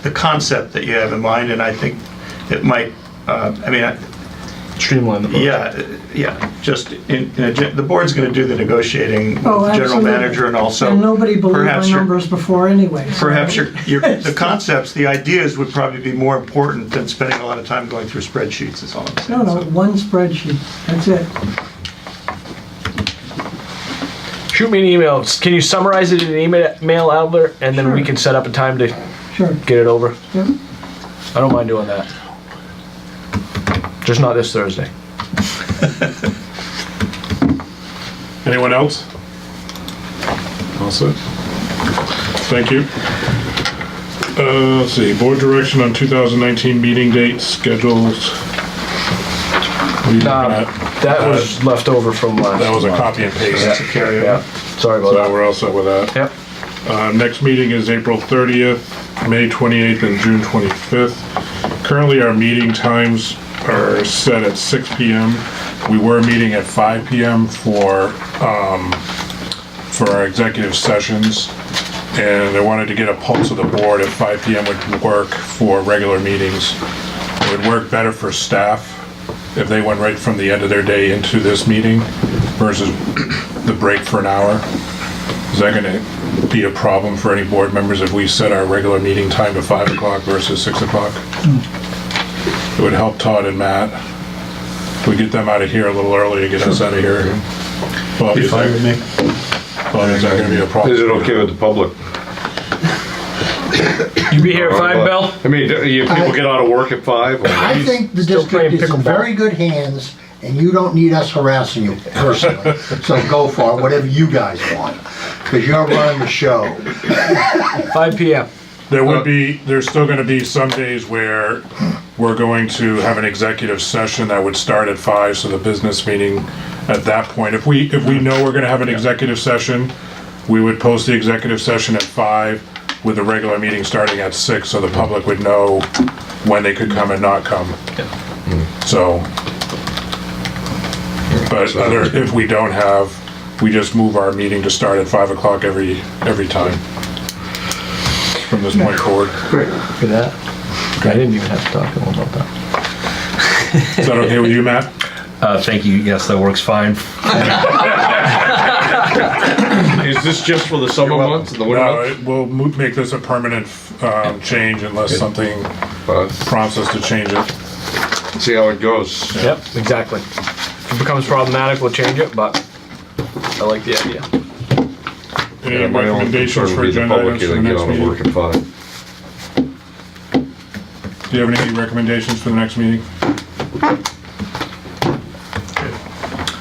the concept that you have in mind, and I think it might, Streamline the process. just, the board's gonna do the negotiating with Oh, the general absolutely. manager, and also And nobody believed my perhaps your- numbers before anyway. so- Perhaps the concepts, the ideas would probably be more important than spending a lot of time going through spreadsheets, is all I'm saying. No, one spreadsheet, that's it. Shoot me an email. Can you summarize it in an email, Albert? And then we Sure. can set up a time to Sure. get it over. Yep. I don't mind doing that. Just not this Thursday. Anyone else? All set? Thank you. Let's see, board direction on 2019 meeting dates, schedules. What are you looking at? That was left over from last. That was a month. copy and paste. That's a carryover. Yeah. Sorry about So that. we're all set with that. Yep. Next meeting is April 30th, May 28th, and June 25th. Currently, our meeting times are set at 6 PM. We were meeting at 5 PM for our executive sessions. And I wanted to get a pulse of the board if 5 PM would work for regular meetings. It would work better for staff if they went right from the end of their day into this meeting versus the break for an hour, is that gonna be a problem for any board members if we set our regular meeting time to 5 o'clock versus 6 o'clock? It would help Todd and Matt. If we get them out of here a little early and get us out of here. Bob, is that gonna be a problem? Is it okay with the public? You be here at 5, Bill? I mean, you people get out of work at 5? or- I think the Still playing district is in pickleball. very good hands, and you don't need us harassing you personally. So go for it, whatever you guys want, because you're running the show. 5 PM. There's still gonna be some days where we're going to have an executive session that would start at 5, so the business meeting at that point, if we know we're gonna have an executive session, we would post the executive session at 5 with the regular meeting starting at 6, so the public would know when they could come and not come. So, but if we don't have, we just move our meeting to start at 5 o'clock every time from this point forward. For that. I didn't even have to talk to him about that. Is that okay with you, Matt? Thank you, yes, that works fine. Is this just for the summer months and the winter No, months? we'll make this a permanent change unless something prompts us to change it. See how it goes. Yep, exactly. If it becomes problematic, we'll change it, but I like the idea. Any Yeah, my only recommendations concern for would be the agenda public items for the getting next out of meeting? work at 5. Do you have any recommendations for the next meeting?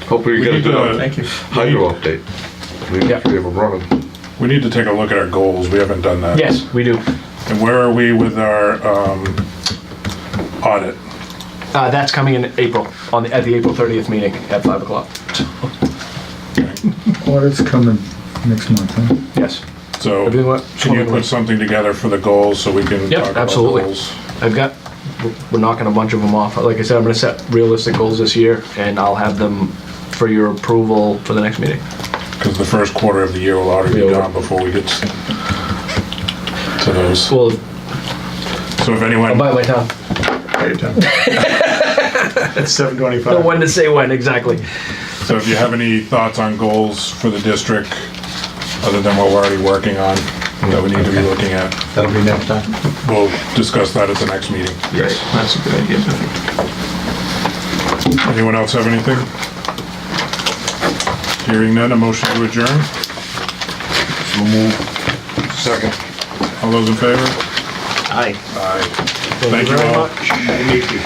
Hopefully you We get a need good to- Thank you. Hydro update. We Yep. have a running. We need to take a look at our goals. We haven't done that. Yes, we do. And where are we with our audit? That's coming in April, at the April 30th meeting at 5 o'clock. Audit's coming next month, huh? Yes. So Everything went can you swimmingly. put something together for the goals so we can Yep, talk about absolutely. the goals? We're knocking a bunch of them off. Like I said, I'm gonna set realistic goals this year, and I'll have them for your approval for the next meeting. Because the first quarter of the year will already be Be over. gone before we get to those. Well, So if I'll anyone, bite my tongue. It's 7:25. Know when to say when, exactly. so if you have any thoughts on goals for the district, other than what we're already working on, that we need to be looking at, That'll be next time. we'll discuss that at the next meeting. Great, that's a good idea. Anyone else have anything? Hearing none, a motion to adjourn? Second. All those in favor? Aye. Aye. Thank you you very all. much. Meet you.